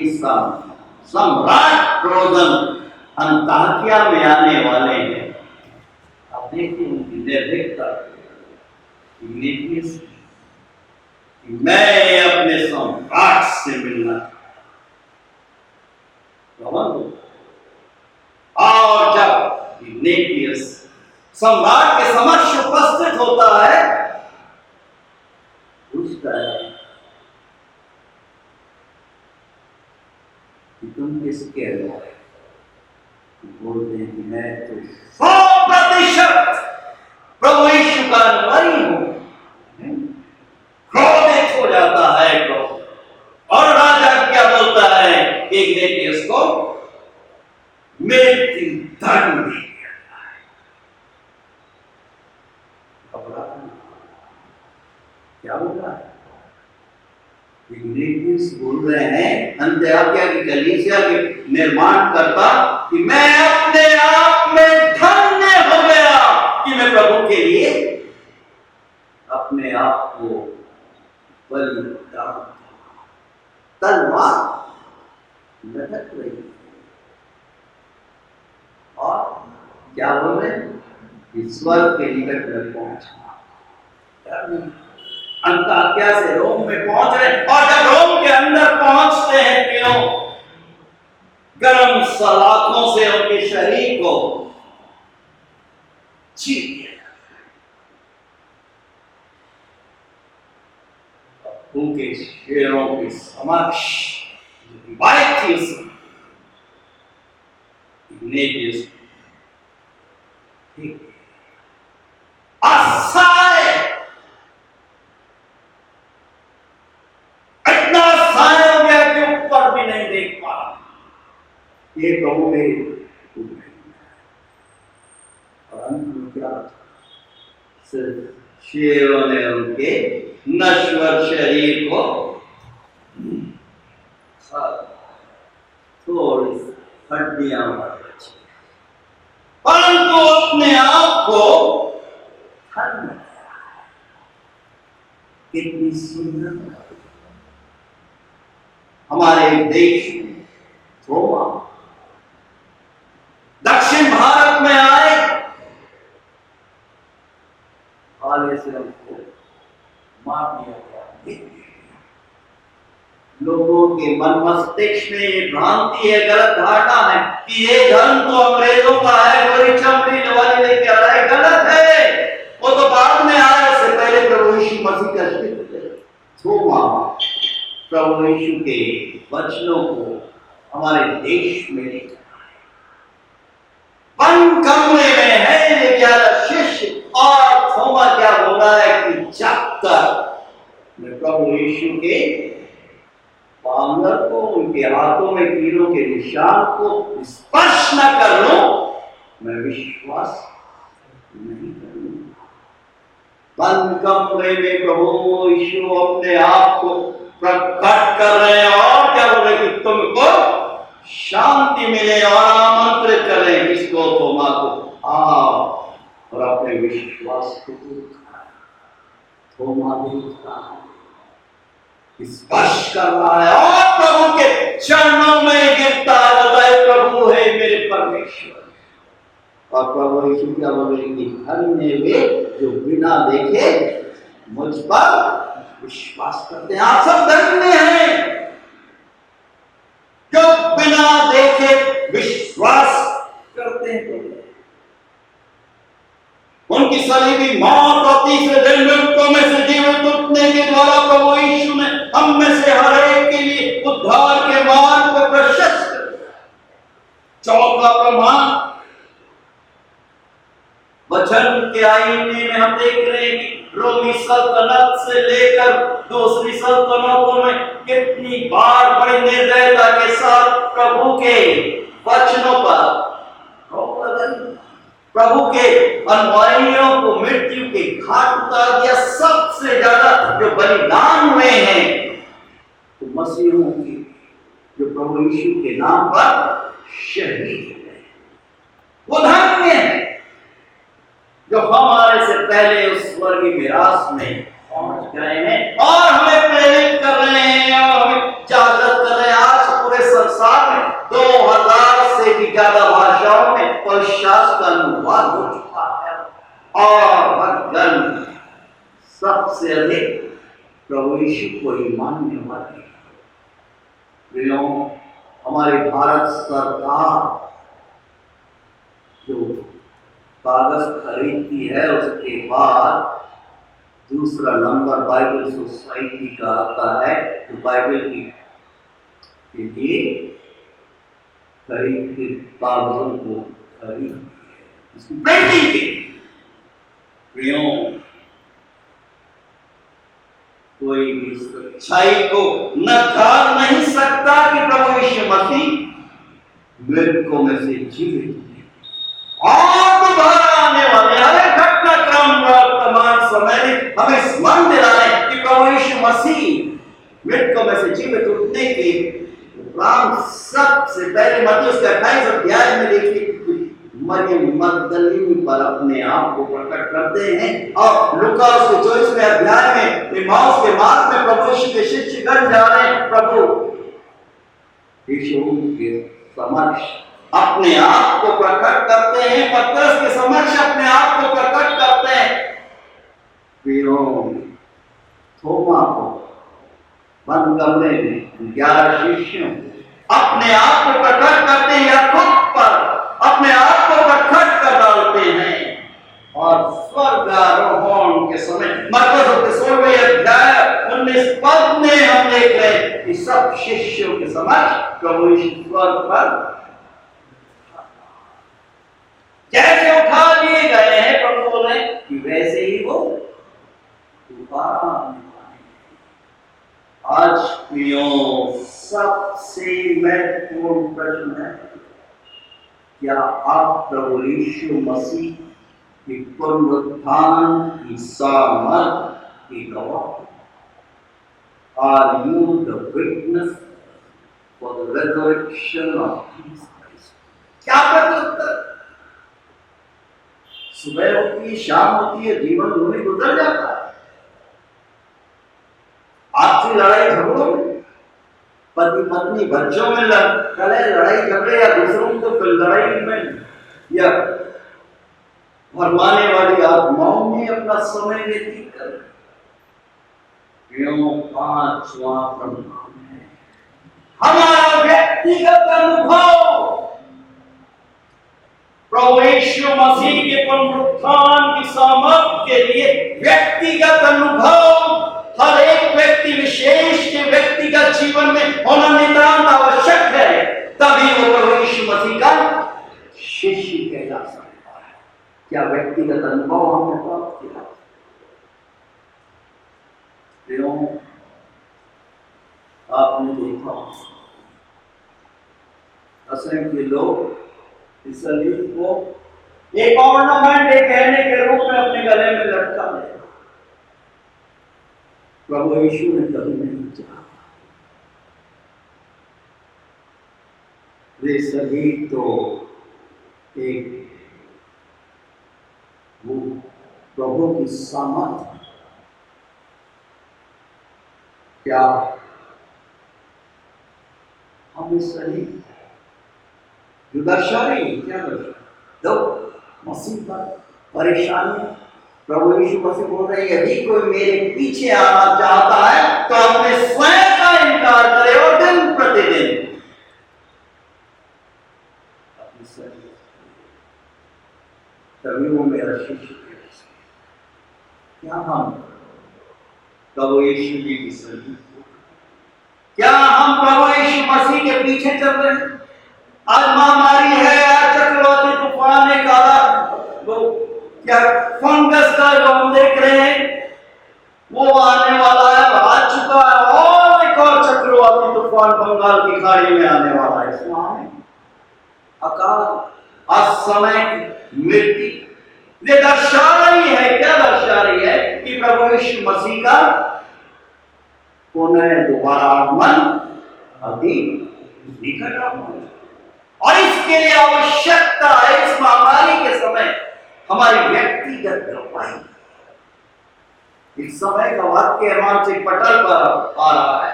सम्राट ट्रोजन अंताकिया में आने वाले हैं। आप देखिए उनकी निर्भीकता, इग्नेटियस, मैं अपने सम्राट से मिलना। और जब इग्नेटियस सम्राट के समक्ष उपस्थित होता है, पूछता है कि तुम किसके हो? बोलते हैं कि मैं तो 100% प्रभु यीशु का अनुयायी हूं। क्रोधित हो जाता है और राजा क्या बोलता है कि इग्नेटियस को मृत्यु दंड दे दिया जाए। क्या बोल रहा है? इग्नेटियस बोल रहे हैं अंताकिया की कलीसिया के निर्माण करता कि मैं अपने आप में धन्य हो गया कि मैं प्रभु के लिए अपने आप को बलिदान। तलवार लटक रही और क्या बोल रहे हैं? ईश्वर के निकट में पहुंचना। अंताकिया से रोम में पहुंच रहे, और जब रोम के अंदर पहुंचते हैं, तीनों गरम सलाखों से उनके शरीर को चीर दिया। उनके शेरों के समक्ष बाइक थी उसमें इग्नेटियस असहाय, इतना असहाय हो गया कि ऊपर भी नहीं देख पा रहा। ये प्रभु मेरे और अंत में क्या सिर्फ शेरों ने उनके नश्वर शरीर को थोड़ी हड्डियां मार बची, परंतु अपने आप को धन्य। कितनी सुंदर हमारे देश में थोमा दक्षिण भारत में आए, आले से हमको मार दिया गया। लोगों के मन मस्तिष्क में ये भ्रांति है, गलत धारणा है कि ये धर्म तो अंग्रेजों का है, गोरी चमड़ी वाली लेके आ रहा है। गलत है, वो तो बाद में आया, उससे पहले प्रभु यीशु मसीह का थोमा प्रभु यीशु के वचनों को हमारे देश में लेकर बंद कमरे में है ये 11 शिष्य, और थोमा क्या बोल रहा है कि जब तक मैं प्रभु यीशु के पांगर को, उनके हाथों में कीलों के निशान को स्पर्श न कर लूं, मैं विश्वास नहीं करूंगा। बंद कमरे में प्रभु यीशु अपने आप को प्रकट कर रहे हैं और क्या बोल रहे कि तुमको शांति मिले, और आमंत्रित कर रहे हैं किसको? थोमा को, आओ और अपने विश्वास को थोमा भी स्पर्श कर रहा है और प्रभु के चरणों में गिरता है, प्रभु है मेरे परमेश्वर। और प्रभु यीशु क्या बोल रहे कि धन्य वे जो बिना देखे मुझ पर विश्वास करते हैं। आप सब धन्य हैं जो बिना देखे विश्वास करते हैं। उनकी सलीबी मौत और तीसरे दिन मृतकों में से जीवित उठने के द्वारा प्रभु यीशु ने हम में से हर एक के लिए उद्धार के मार्ग को प्रशस्त। चौथा प्रमाण आईने में हम देख रहे हैं कि रोमी सल्तनत से लेकर दूसरी सल्तनतों में कितनी बार बड़ी निर्दयता के साथ प्रभु के वचनों पर रोक लगाई, प्रभु के अनुयायियों को मृत्यु के घाट उतार दिया। सबसे ज्यादा जो बलिदान हुए हैं तो मसीहों के, जो प्रभु यीशु के नाम पर शहीद हुए, वो धन्य है जो हमारे से पहले उस स्वर्गीय मिरास में पहुंच गए हैं और हमें प्रेरित कर रहे हैं और हमें जागृत कर रहे हैं। आज पूरे संसार में 2000 से भी ज्यादा भाषाओं में पवित्र शास्त्र का अनुवाद हो चुका है और भक्तगण सबसे अधिक प्रभु यीशु को ही मानने वाले। प्रियों, हमारी भारत सरकार जो कागज खरीदती है उसके बाद दूसरा नंबर बाइबल सोसाइटी का आता है, तो बाइबल के लिए खरीद के कागजों को खरीद प्रिंटिंग के। प्रियों, कोई भी सच्चाई को नकार नहीं सकता कि प्रभु यीशु मसीह मृतकों में से जीवित और दोबारा आने वाले हर एक घटनाक्रम वर्तमान समय में हमें स्मरण दिलाए कि प्रभु यीशु मसीह मृतकों में से जीवित उठने के उपरांत सबसे पहले मत्ती उसके 28 अध्याय में देखिए मरियम मगदलीनी पर अपने आप को प्रकट करते हैं और लूका उसके 24वें अध्याय में इम्माउस के मार्ग में प्रभु यीशु के शिष्यगण जा रहे हैं। प्रभु यीशु के समक्ष अपने आप को प्रकट करते हैं, पतरस के समक्ष अपने आप को प्रकट करते हैं। थोमा को बंद कमरे में 11 शिष्यों अपने आप को प्रकट करते हैं या खुद पर अपने आप को प्रकट कर डालते हैं और स्वर्गारोहण के समय मत्ती 16वें अध्याय 19 पद में हम देख रहे हैं कि सब शिष्यों के समक्ष प्रभु यीशु स्वर्ग पर जैसे उठा लिए गए हैं, प्रभु बोले कि वैसे ही वो दोबारा आने वाले। आज प्रियों, सबसे महत्वपूर्ण प्रश्न है, क्या आप प्रभु यीशु मसीह की पुनरुत्थान की सामर्थ की गवाह? Are you the witness for the resurrection of Jesus Christ? क्या प्रत्युत्तर? सुबह होती है, शाम होती है, जीवन भूमि गुजर जाता है। आपसी लड़ाई झगड़ों में, पति पत्नी बच्चों में लड़ाई झगड़े या दूसरों को लड़ाई में या भरमाने वाली आत्माओं में अपना समय व्यतीत कर। पांचवा प्रमाण है हमारा व्यक्तिगत अनुभव प्रभु यीशु मसीह के पुनरुत्थान की सामर्थ के लिए। व्यक्तिगत अनुभव हर एक व्यक्ति विशेष के व्यक्तिगत जीवन में होना नितांत आवश्यक है, तभी वो प्रभु यीशु मसीह का शिष्य कहला सकता है। क्या व्यक्तिगत अनुभव हमने प्राप्त किया? आपने देखा असंख्य लोग इस सलीब को एक ऑर्नामेंट, एक गहने के रूप में अपने गले में लटका ले। प्रभु यीशु ने कभी नहीं चाहा। वे सलीब तो एक वो प्रभु की सामर्थ। क्या हम इस सलीब जो दर्शा रही क्या दर्शा तो मसीह पर परेशानी, प्रभु यीशु मसीह बोल रहे हैं यदि कोई मेरे पीछे आना चाहता है तो अपने स्वयं का इनकार करे और दिन प्रतिदिन अपनी शरीर, तभी वो मेरा शिष्य। क्या हम प्रभु यीशु जी की शरीर, क्या हम प्रभु यीशु मसीह के पीछे चल रहे हैं? आज महामारी है, आज चक्रवाती तूफान है, काला वो क्या फंड अकाल की खाड़ी में आने वाला है। इसमें अकाल, असमय मृत्यु, ये दर्शा रही है, क्या दर्शा रही है कि प्रभु यीशु मसीह का पुनः दोबारा आगमन अति निकट आगमन, और इसके लिए आवश्यकता है इस महामारी के समय हमारी व्यक्तिगत गवाही। इस समय का वाक्य रोमांचिक पटल पर आ रहा है।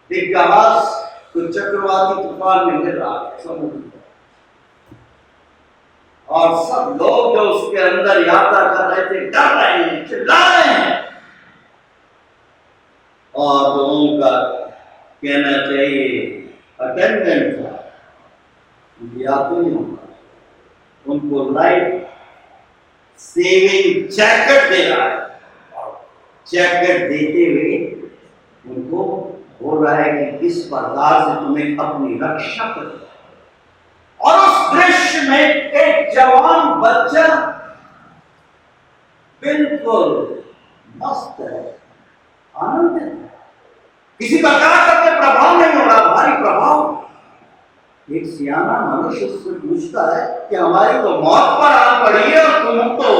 एक जहाज तो चक्रवाती तूफान में गिर रहा है समुद्र में, और सब लोग जो उसके अंदर यात्रा कर रहे थे डर रहे हैं, चिल्ला रहे हैं, और तो उनका कहना चाहिए अटेंडेंट था, यात्रियों का, उनको लाइफ सेविंग जैकेट दे रहा है, और जैकेट देते हुए उनको बोल रहा है कि किस प्रकार से तुम्हें अपनी रक्षा करनी। और उस दृश्य में एक जवान बच्चा बिल्कुल मस्त है, आनंदित है, किसी प्रकार का कोई प्रभाव नहीं हो रहा, भारी प्रभाव। एक सियाना मनुष्य उससे पूछता है कि हमारी तो मौत पर आ पड़ी है और तुम तो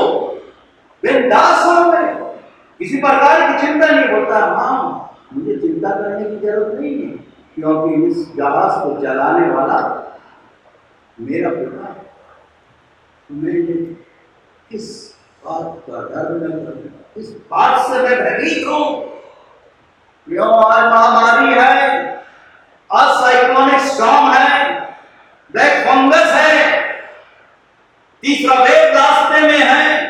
बिंदास हो गए, किसी प्रकार की चिंता नहीं। बोलता हाँ, मुझे चिंता करने की जरूरत नहीं है, क्योंकि इस जहाज को चलाने वाला मेरा पिता है। मेरे लिए किस बात का डर नहीं, इस बात से मैं भयभीत हूं। क्यों? आज महामारी है, आज साइक्लोनिक स्टॉर्म है, ब्लैक फंगस है, तीसरा वेव रास्ते में है।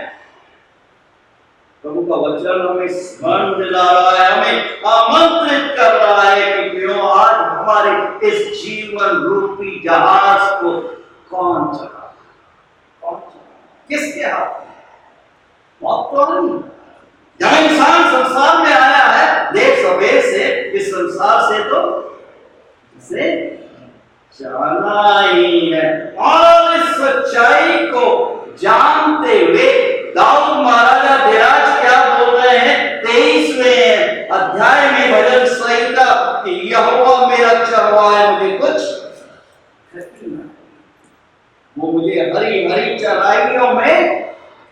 प्रभु का वचन हमें स्मरण दिला रहा है, हमें आमंत्रित कर रहा है कि क्यों आज हमारे इस जीवन रूपी जहाज को कौन चला, किसके हाथ में? मौत तो नहीं। जब इंसान संसार में आया है देख सवेर से, इस संसार से तो इसे जाना ही है, और इस सच्चाई को जानते हुए दाऊद महाराजा धीराज क्या बोल रहे हैं 23वें अध्याय में भजन संहिता कि यहोवा मेरा चरवाहा, मुझे कुछ क्षति न, वो मुझे हरी हरी चराइयों में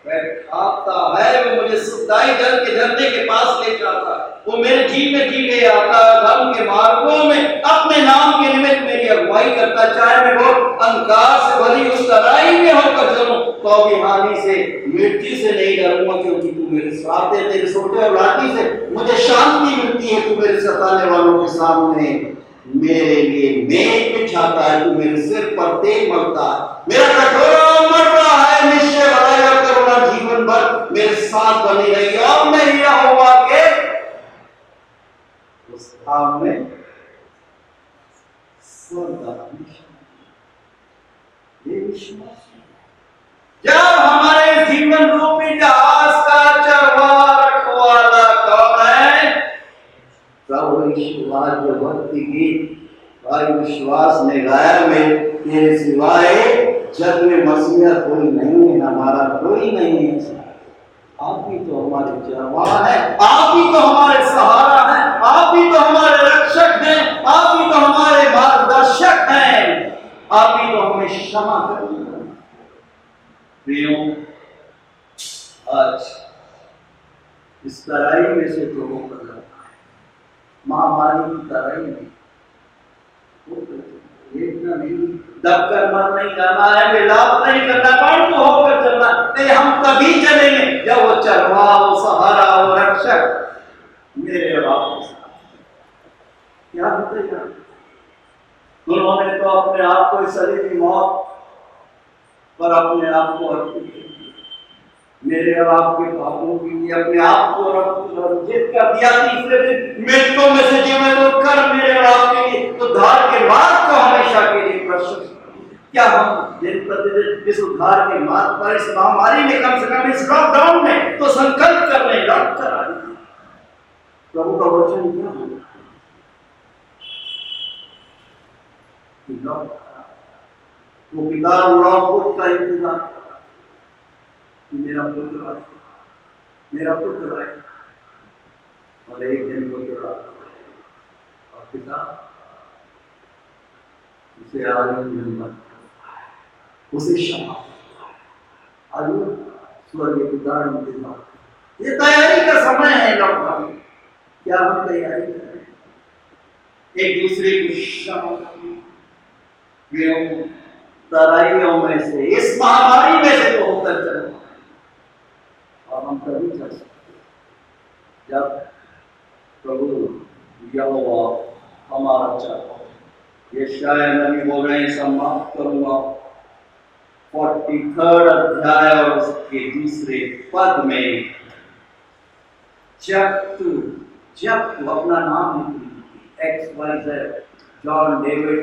बैठाता है, वो मुझे सुखदाई जल के झरने के पास ले जाता है, वो मेरे जी में जी ले आता है, धर्म के मार्गों में अपने नाम के निमित्त मेरी अगुवाई करता। चाहे मैं बहुत अंधकार से भरी उस तराई में होकर चलूं तो भी हानि से मृत्यु से नहीं डरूंगा, क्योंकि तू मेरे साथ है, तेरे सोते और लाठी से मुझे शांति मिलती है। तू मेरे सताने वालों के सामने मेरे लिए मेज बिछाता है, तू मेरे सिर पर तेल मलता है, मेरा कटोरा उमड़ रहा है, निश्चय भलाई और करुणा जीवन भर मेरे साथ बनी रही, और मैं यहोवा के उस धाम में सदा विश्वास। जब हमारे जीवन रूपी जहाज का चरवाहा रखवाला कौन है? प्रभु यीशु। आज जो भक्ति गीत भाई विश्वास ने गाया, में तेरे सिवाय जग में मसीहा कोई नहीं है, हमारा कोई नहीं है। आप ही तो हमारे चरवाहा है, आप ही तो हमारे सहारा है, आप ही तो हमारे रक्षक हैं, आप ही तो हमारे मार्गदर्शक हैं, आप ही तो हमें क्षमा करेंगे। आज इस तराई में से तो होकर जाता है, महामारी की तराई में देखना नहीं, दबकर मर नहीं जाना है, विलाप नहीं करना, परंतु होकर चलना। नहीं, हम तभी चलेंगे जब वो चरवाहा, वो सहारा, वो रक्षक मेरे और आपके साथ। क्या बताइए, उन्होंने तो अपने आप को इस शरीर की मौत पर अपने आप को अर्पित किया, मेरे और आपके पापों के लिए अपने आप को अर्पित कर दिया। तीसरे दिन मृतकों में से जीवित होकर मेरे और आपके लिए उद्धार के मार्ग को हमेशा के लिए प्रशस्त। क्या हम दिन प्रतिदिन इस उद्धार के मार्ग पर, इस महामारी में, कम से कम इस लॉकडाउन में तो संकल्प कर लें, लौट कर आए। प्रभु का वचन क्या है? वो पिता पुत्र का इंतजार, मेरा पुत्र आए, मेरा पुत्र आए, और एक दिन पुत्र आए, और पिता उसे आनंद मत, उसे क्षमा आलू स्वर्ग पिता इंतजार। ये तैयारी का समय है लॉकडाउन, क्या हम तैयारी करें? एक दूसरे को क्षमा तराइयों में से, इस महामारी में से तो होकर चले, और हम तभी चल सकते जब प्रभु यहोवा हमारा चाहता। ये शायद नबी बोल रहे हैं, समाप्त करूंगा 43 अध्याय और उसके दूसरे पद में, जब तू अपना नाम लिखी XYZ जॉन डेविड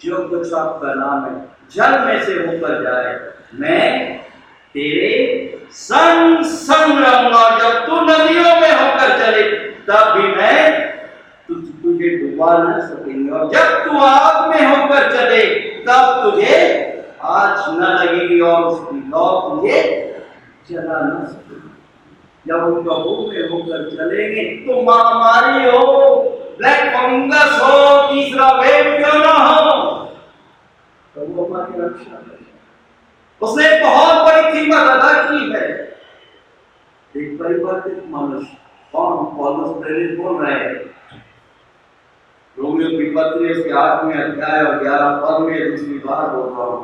जो कुछ आपका नाम है जल में से होकर जाए, मैं तेरे संग संग रहूंगा। जब तू नदियों में होकर चले तब भी मैं तुझे डुबा न सकेंगे, और जब तू आग में होकर चले तब तुझे आँच न लगेगी और उसकी लौ तुझे जला न सकेगी। जब हम प्रभु में होकर चलेंगे तो महामारी हो, ब्लैक फंगस हो, तीसरा वेव क्यों ना हो, प्रभु हमारी रक्षा करे। उसने बहुत बड़ी कीमत अदा की है। एक परिवर्तित मनुष्य, कौन? पौलुस प्रेरित बोल रहे हैं, रोमियो की पत्री उसके 8वें अध्याय और 11 पद में दूसरी बार बोल रहा हूं,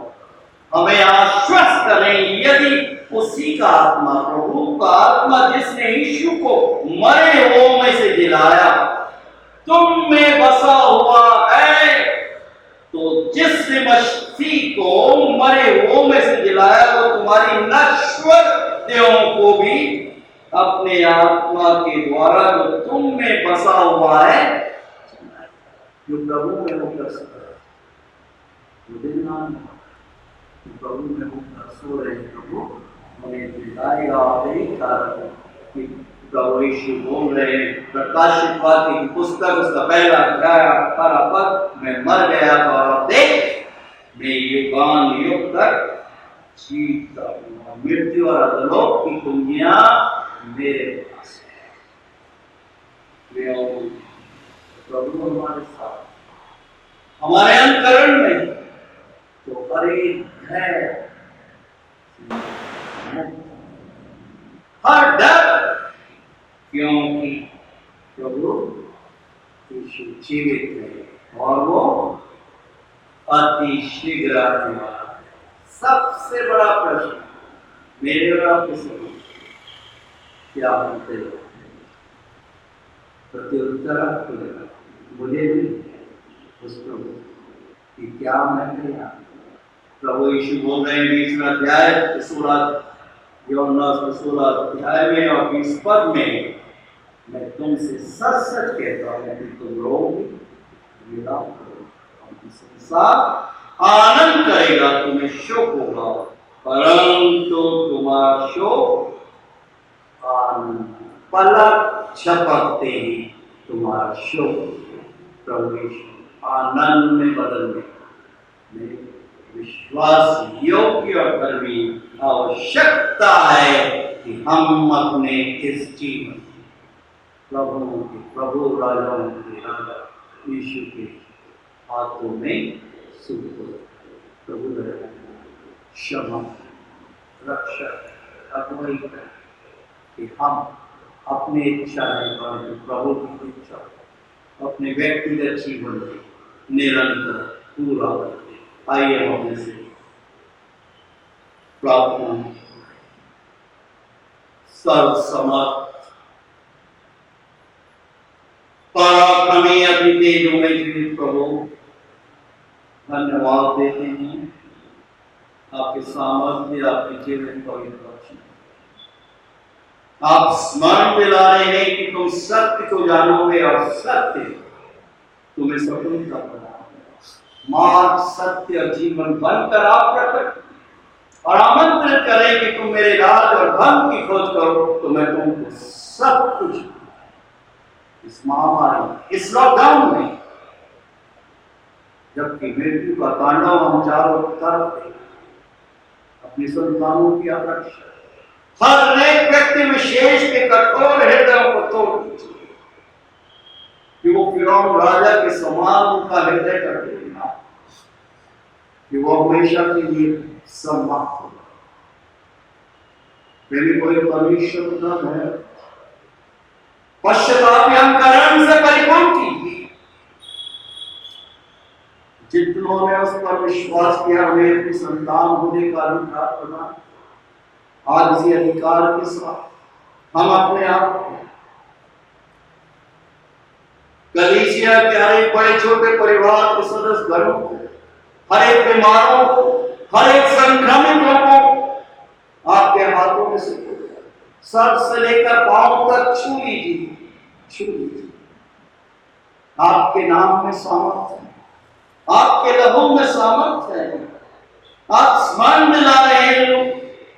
हमें आश्वस्त करें यदि उसी का आत्मा, प्रभु का आत्मा जिसने यीशु को मरे हुओं में से जिलाया तुम में बसा हुआ है, तो जिसने मसीह को मरे हुओं में से जिलाया वो तुम्हारी नश्वर देहों को भी अपने आत्मा के द्वारा जो तुम में बसा हुआ है, जो प्रभु में होकर प्रभु में होकर सो रहे प्रभु हमें जिलाएगा। और यही कारण कि प्रभु यीशु बोल रहे हैं, प्रकाशित वाक्य की पुस्तक उसका पहला अध्याय 18 पद, मैं मर गया था और देख मैं युगान युग तक जीता हूं, मृत्यु और अधोलोक की कुंजियां मेरे पास है। प्रभु हमारे साथ, हमारे अंतरण में तो हर है, हर डर, क्योंकि प्रभु यीशु जीवित है और वो अति शीघ्र आने वाला है। सबसे बड़ा प्रश्न मेरे और आपके समझ क्या होते हैं? प्रत्युत्तर आपको देगा, मुझे भी उस प्रभु कि क्या मैं किया। प्रभु यीशु बोल रहे हैं 20वें अध्याय 16 अध्याय में और 20 पद में, मैं तुमसे सच सच कहता हूं कि तुम रोगे, विलाप करोगे, संसार आनंद करेगा, तुम्हें शोक होगा, परंतु तुम्हारा शोक आनंद, पलक झपकते ही तुम्हारा शोक प्रभु यीशु आनंद में बदलने में विश्वास योग्य और धर्मी आवश्यकता है कि हम अपने इस जीवन प्रभु राजाओं के राजा यीशु के हाथों में सुपुर्द, प्रभु क्षमा, रक्षा, अगुवाई करें कि हम अपनी इच्छा नहीं परंतु प्रभु की इच्छा अपने व्यक्तिगत जीवन में निरंतर पूरा करते। आइए हम से प्रार्थना, सर्वसमर्थ पराक्रमी अपनी तेजों में जीवित प्रभु धन्यवाद देते हैं आपके सामर्थ्य, आपके जीवन पवित्र वचन। आप स्मरण दिला रहे हैं कि तुम सत्य को जानोगे और सत्य तुम्हें स्वतंत्रता बनाओगे। मार्ग, सत्य और जीवन बनकर आप प्रकट और आमंत्रित करें कि तुम मेरे राज और धन की खोज करो तो मैं तुमको सब कुछ इस महामारी, इस लॉकडाउन में, जबकि मृत्यु का तांडव हम चारों तरफ थे, अपनी संतानों की आरक्षा, हर एक व्यक्ति विशेष के कठोर हृदयों को तोड़ दीजिए कि वो फिरौन राजा के समान उनका हृदय कर देना कि वो हमेशा के लिए समाप्त हो। मेरी कोई परमेश्वर न है, पश्चातापकरण से परिपूर्ण कीजिए। जितनों ने उस पर विश्वास किया वे अपनी संतान होने का अधिकार प्रदान। आज इसी अधिकार के साथ हम अपने आप को कलीसिया के हर एक बड़े छोटे परिवार के सदस्य घरों को, हर एक बीमारों को, हर एक संक्रमितों को आपके हाथों में से सर से लेकर पांव तक छू लीजिए, छू लीजिए। आपके नाम में सामर्थ्य है, आपके लहू में सामर्थ्य है। आप स्मरण दिला रहे हैं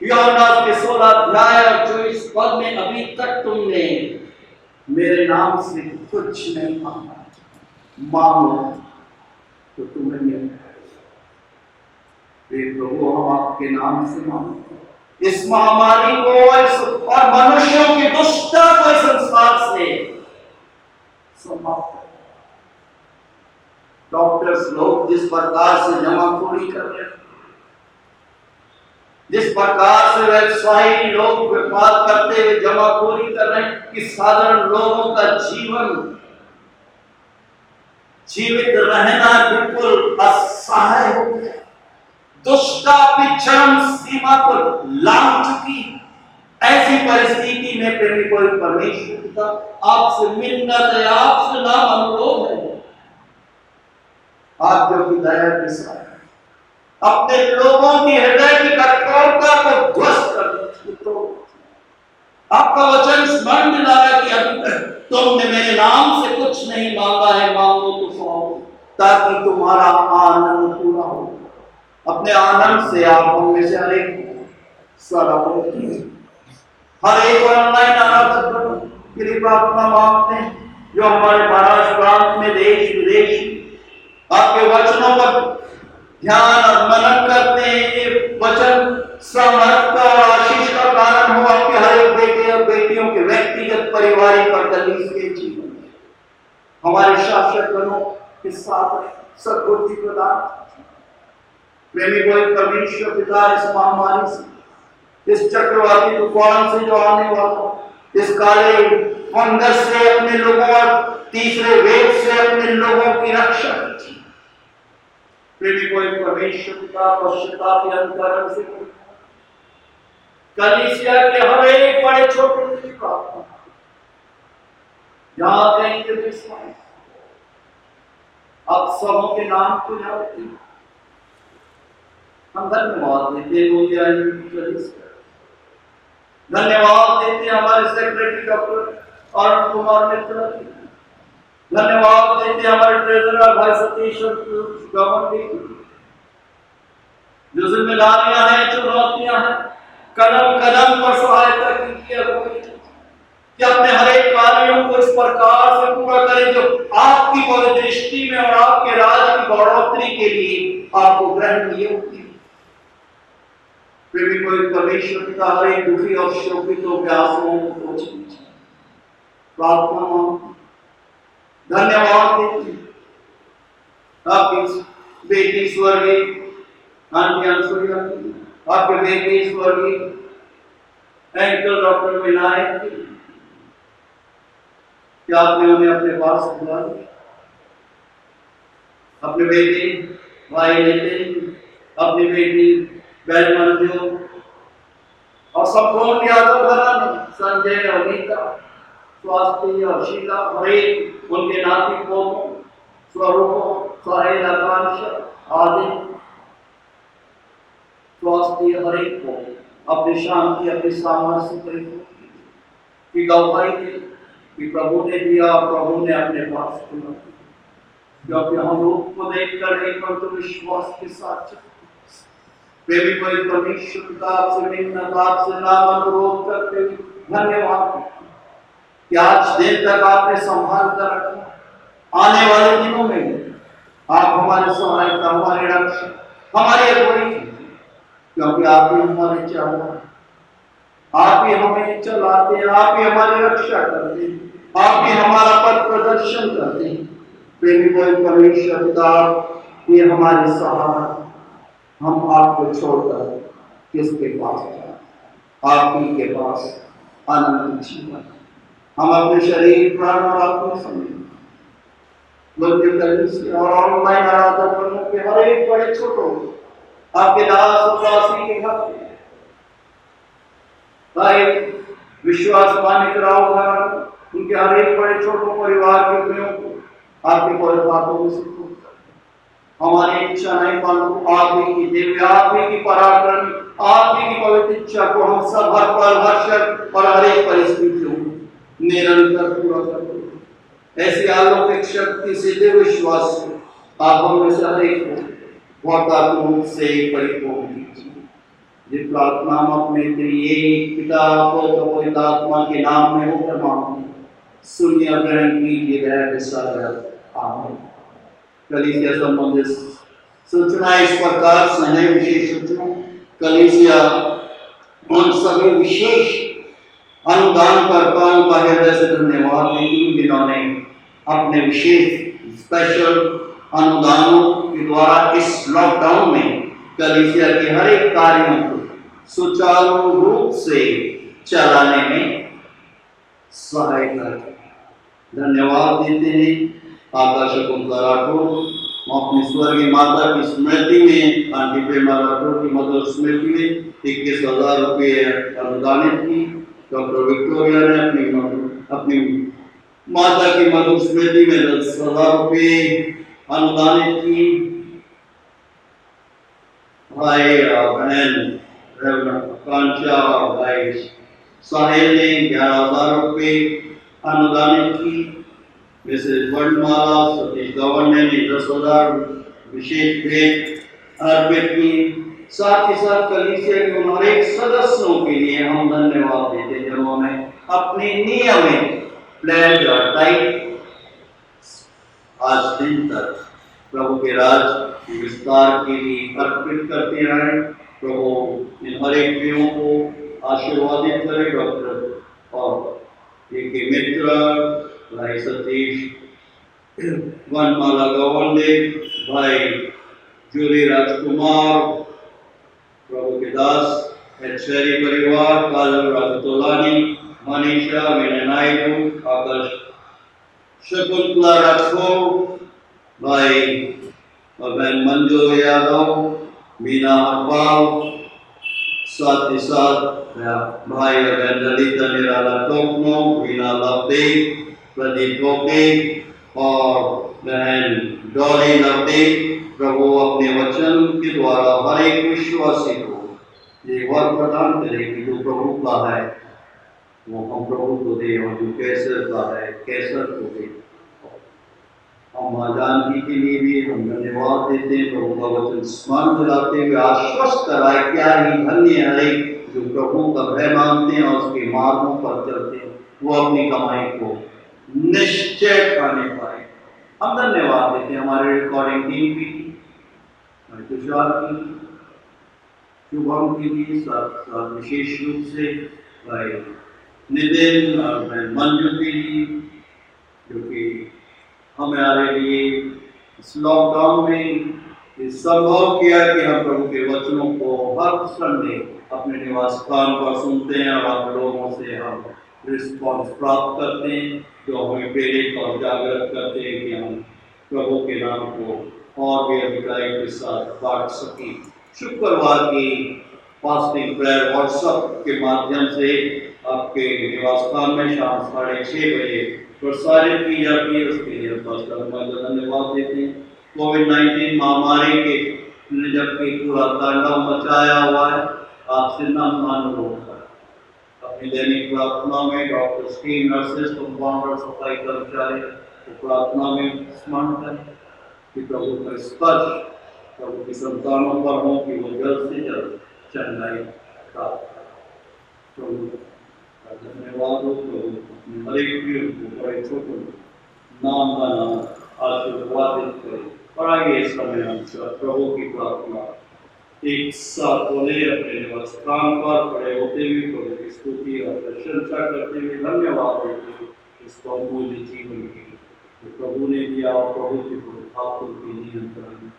यूहन्ना के 16 अध्याय और 24 पद में, अभी तक तुमने मेरे नाम से कुछ नहीं मांगा, मांगो तो तुम्हें मिलेगा। प्रभु हम आपके नाम से मांगते, इस महामारी को और मनुष्यों की दुष्टता को इस संसार से समाप्त। डॉक्टर्स लोग जिस प्रकार से जमाखोरी कर रहे हैं, जिस प्रकार से व्यवसायी लोग व्यापार करते हुए जमाखोरी कर रहे हैं कि साधारण लोगों का जीवित रहना बिल्कुल असहाय हो गया। दुष्टता अपनी चरम सीमा को लांघ चुकी। ऐसी परिस्थिति में प्रेमी कोई परमेश्वर का आपसे मिन्नत है, आपसे नाम अनुरोध है, आप जो कि दया के साथ अपने लोगों की हृदय की कठोरता को ध्वस्त कर दो। आपका वचन स्मरण दिलाया कि अभी तक तुमने मेरे नाम से कुछ नहीं मांगा है, मांगो तो पाओ, ताकि तुम्हारा आनंद पूरा हो। अपने आनंद से आप हम में से हर एक ऑनलाइन आराधक के लिए प्रार्थना मांगते हैं जो हमारे महाराष्ट्र प्रांत में देश विदेश आपके वचनों पर ध्यान और मनन करते हैं। ये वचन समर्थ और आशीष का कारण हो आपके हर एक बेटे और बेटियों के व्यक्तिगत, पारिवारिक और कलीसिया के जीवन में। हमारे शासकगणों के साथ सद्बुद्धि प्रदान। प्रेमी कोई परमेश्वर पिता इस महामारी से, इस चक्रवाती तूफान से जो आने वाला, इस काले फंगस से अपने लोगों और तीसरे वेग से अपने लोगों की रक्षा कीजिए। प्रेमी कोई परमेश्वर पिता पश्चाताप के अंतरण से कलीसिया के हर एक बड़े छोटे की प्रार्थना, जहां कहीं के विश्वास आप सबों के नाम को जानते हैं। हम धन्यवाद देते धन्यवाद देते हमारे सेक्रेटरी डॉक्टर अरुण कुमार मित्र, धन्यवाद देते हमारे ट्रेजरर भाई सतीश गवर्नमेंट, जो जिम्मेदारियां हैं, चुनौतियां हैं, कदम कदम पर सहायता कीजिए कि अपने हर एक कार्यों को इस प्रकार से पूरा करें जो आपकी पवित्र दृष्टि में और आपके राज की बढ़ोतरी के लिए आपको ग्रहणीय होती है। फिर भी कोई परमेश्वर का हर एक दुखी और शोकितों के आंसुओं को पोंछ लीजिए। प्रार्थना मांगते, धन्यवाद देते आपकी बेटी स्वर्गीय आंटी अनसुया, आपके बेटे स्वर्गीय एंकल डॉक्टर विनायक, क्या आपने उन्हें अपने पास बुला लिया? अपने बेटे भाई नितिन, अपनी बेटी बहन मंजू और संपूर्ण यादव घराने, संजय, अनीता, स्वास्थ्य और शीला, हरेक उनके नाती पोतों, स्वरूपों, साहिल, आकांक्षा आदि स्वास्थ्य हरेक को अपनी शांति, अपनी सामर्थ्य की गवाही दी कि प्रभु ने दिया और प्रभु ने अपने पास सुना, क्योंकि हम रूप को देखकर एक परंतु विश्वास के साथ वे भी कोई परमेश्वर का आपसे मिन्नत, आपसे नाम अनुरोध करते हुए धन्यवाद कि आज दिन तक आपने संभाल कर रखा। आने वाले दिनों में आप हमारे सहायता, हमारे रक्षक, हमारे अगुवाई, क्योंकि आप ही हमारे चाहते, आप ही हमें चलाते, आप ही हमारी रक्षा करते, आप ही हमारा पथ प्रदर्शन करते हैं। प्रेमी पवित्र परमेश्वर पिता, ये हमारे सहारा, हम आपको छोड़कर किसके पास जाएं? आप ही के पास अनंत जीवन। हम अपने शरीर प्राण और आत्मा समेत और ऑनलाइन आराधना करने के हर एक बड़े छोटों आपके दास और दासी के भक्त भाई विश्वास मान्य कराओ भगवान, उनके हर एक बड़े छोटों परिवार के उपयोग को आपके पवित्र हाथों में सुपुर्द कर। हमारी इच्छा नहीं परंतु आप ही की दिव्य, आप ही की पराक्रमी, आप ही की पवित्र इच्छा को हम सब हर पल हर क्षण और हर एक परिस्थितियों में निरंतर पूरा करते। ऐसी अलौकिक शक्ति से दिव्य विश्वास से आप हम में से हर एक को भौतिक रूप से परिपूर्ण कीजिए। ये प्रार्थना हम अपने एक पिता पुत्र पवित्र आत्मा के नाम में होकर मांगते हैं। सुनिए, ग्रहण कीजिए, दया के साथ आमीन। कलीसिया संबंधित सूचना इस प्रकार से विशेष सूचना कलीसिया उन सभी विशेष अनुदानकर्ताओं का हृदय से धन्यवाद देती, जिन्होंने अपने विशेष स्पेशल अनुदानों के द्वारा इस लॉकडाउन में कलीसिया के हर एक कार्यों को सुचारू रूप से चलाने में सहायता की। धन्यवाद देते हैं आकाशक उनका राठौर, अपनी स्वर्गीय माता की स्मृति में, आंटी प्रेमा राठौर की मधुर स्मृति में 21,000 रुपये अनुदानित की। डॉक्टर विक्टोरिया ने अपनी माता की मधुर स्मृति में 10,000 रुपये अनुदानित की। भाई बहन कांचा भाई साहिल ने 11,000 रुपये अनुदानित की। मिसेज वर्णमाला सतीश गवर्नर ने 10,000 विशेष भेंट अर्पित की। साथ ही साथ कलीसिया के हर एक सदस्यों के लिए हम धन्यवाद देते हैं, जिन्होंने अपनी नियमित प्लेज और टाइट आज दिन तक प्रभु के राज के विस्तार के लिए अर्पित करते रहे। प्रभु इन हर एक प्रियों को आशीर्वादित करे। डॉक्टर और एक मित्र भाई सतीश वनमाला गवर्नर, भाई जूली राजकुमार, प्रभु के दास एचरी परिवार, काजल राजतोलानी, मनीषा विनय नायडू, आकाश शकुंतला राठौर, भाई और बहन मंजू यादव, मीना हरपाल, साथ ही साथ भाई और बहन ललिता निराला टोकनो, मीना लवदे, प्रदीप टोके और बहन डॉली लवदे। प्रभु अपने वचन के द्वारा हर एक विश्वासी को ये वर प्रदान करे कि जो प्रभु का है वो हम प्रभु को दे, और जो कैसर का है कैसर को दे। हम जानकी के लिए भी हम धन्यवाद देते हैं। प्रभु का वचन स्मरण दिलाते हुए आश्वस्त कराए, क्या ही धन्य है जो प्रभु का भय मानते हैं और उसके मार्गों पर चलते हैं, वो अपनी कमाई को निश्चय खाने पाए। हम धन्यवाद देते हैं हमारे रिकॉर्डिंग टीम की, तुषार की, शुभम की भी, साथ विशेष रूप से भाई नितिन और मंजू की भी, जो कि हमारे लिए इस लॉकडाउन में संभव किया कि हम प्रभु के वचनों को हर संडे अपने निवास स्थान पर सुनते हैं और आप लोगों से हम रिस्पॉन्स प्राप्त करते हैं, जो हमें प्रेरित और जागृत करते हैं कि हम प्रभु के नाम को और भी अधिकाई के साथ बांट सकें। शुक्रवार की फास्टिंग प्रेयर व्हाट्सएप के माध्यम से आपके निवास स्थान में शाम 6:30 बजे प्रसारित की जाती है। उसके लिए धन्यवाद देते हैं। कोविड-19 महामारी के जबकि पूरा तांडव मचाया हुआ है, आपसे नाम अपनी दैनिक प्रार्थना में डॉक्टर्स की, नर्सेस, कंपाउंडर, सफाई कर्मचारी को प्रार्थना में स्मरण करें कि प्रभु का स्पर्श प्रभु की संतानों पर हो कि वो जल्द से जल्द चंगाई प्राप्त करें। धन्यवाद हो प्रभु हर एक को बड़े छोटे नाम का नाम आशीर्वादित करें। और आगे इस समय हम प्रभु की प्रार्थना एक साथ बोले, अपने निवास स्थान पर खड़े होते हुए प्रभु की स्तुति और प्रशंसा करते हुए धन्यवाद देते हुए इसको अमूल्य जीवन की जो प्रभु ने दिया और प्रभु के ठाकुर के नियंत्रण।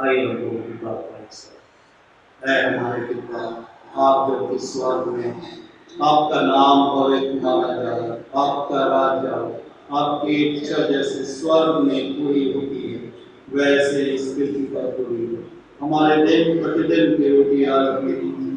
आइए हम प्रभु की प्रार्थना करें। ऐ हमारे पिता, आप जो कि स्वर्ग में हैं, आपका नाम पवित्र माना जाए, आपका राज्य आए, आपकी इच्छा जैसे स्वर्ग में पूरी होती है वैसे इस पृथ्वी पर पूरी हो। हमारे दिन प्रतिदिन की रोटी आज हमें दीजिए,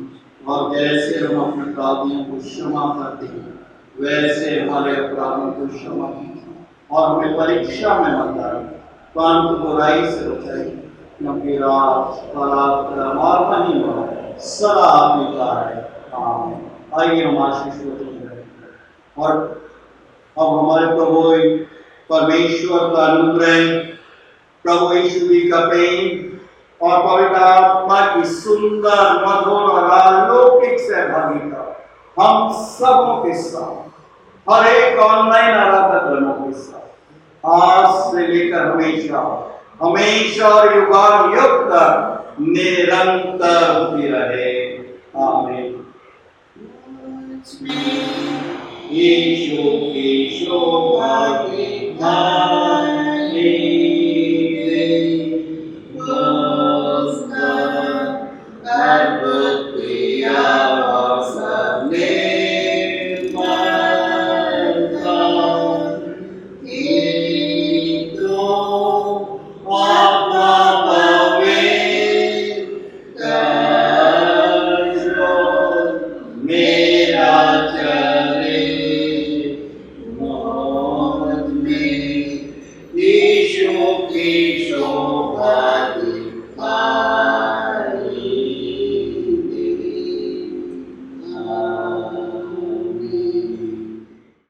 और जैसे हम अपने अपराधियों को क्षमा करते हैं वैसे हमारे अपराधों को क्षमा कीजिए, और हमें परीक्षा में मत डालिए परंतु बुराई से बचाइए, क्योंकि राज पराक्रम और महिमा सदा आपकी का है। आमीन। आइए हम आशीष करें। और अब हमारे प्रभु परमेश्वर का अनुग्रह, प्रभु यीशु जी का प्रेम और पवित्र आत्मा की सुंदर मधुर और अलौकिक सहभागिता हम सबों के साथ, हर एक ऑनलाइन आराधना के साथ आज से लेकर हमेशा हमेशा और युगानुयुग तक निरंतर होती रहे। आमीन। यीशु की शोभा की धारी की शोभा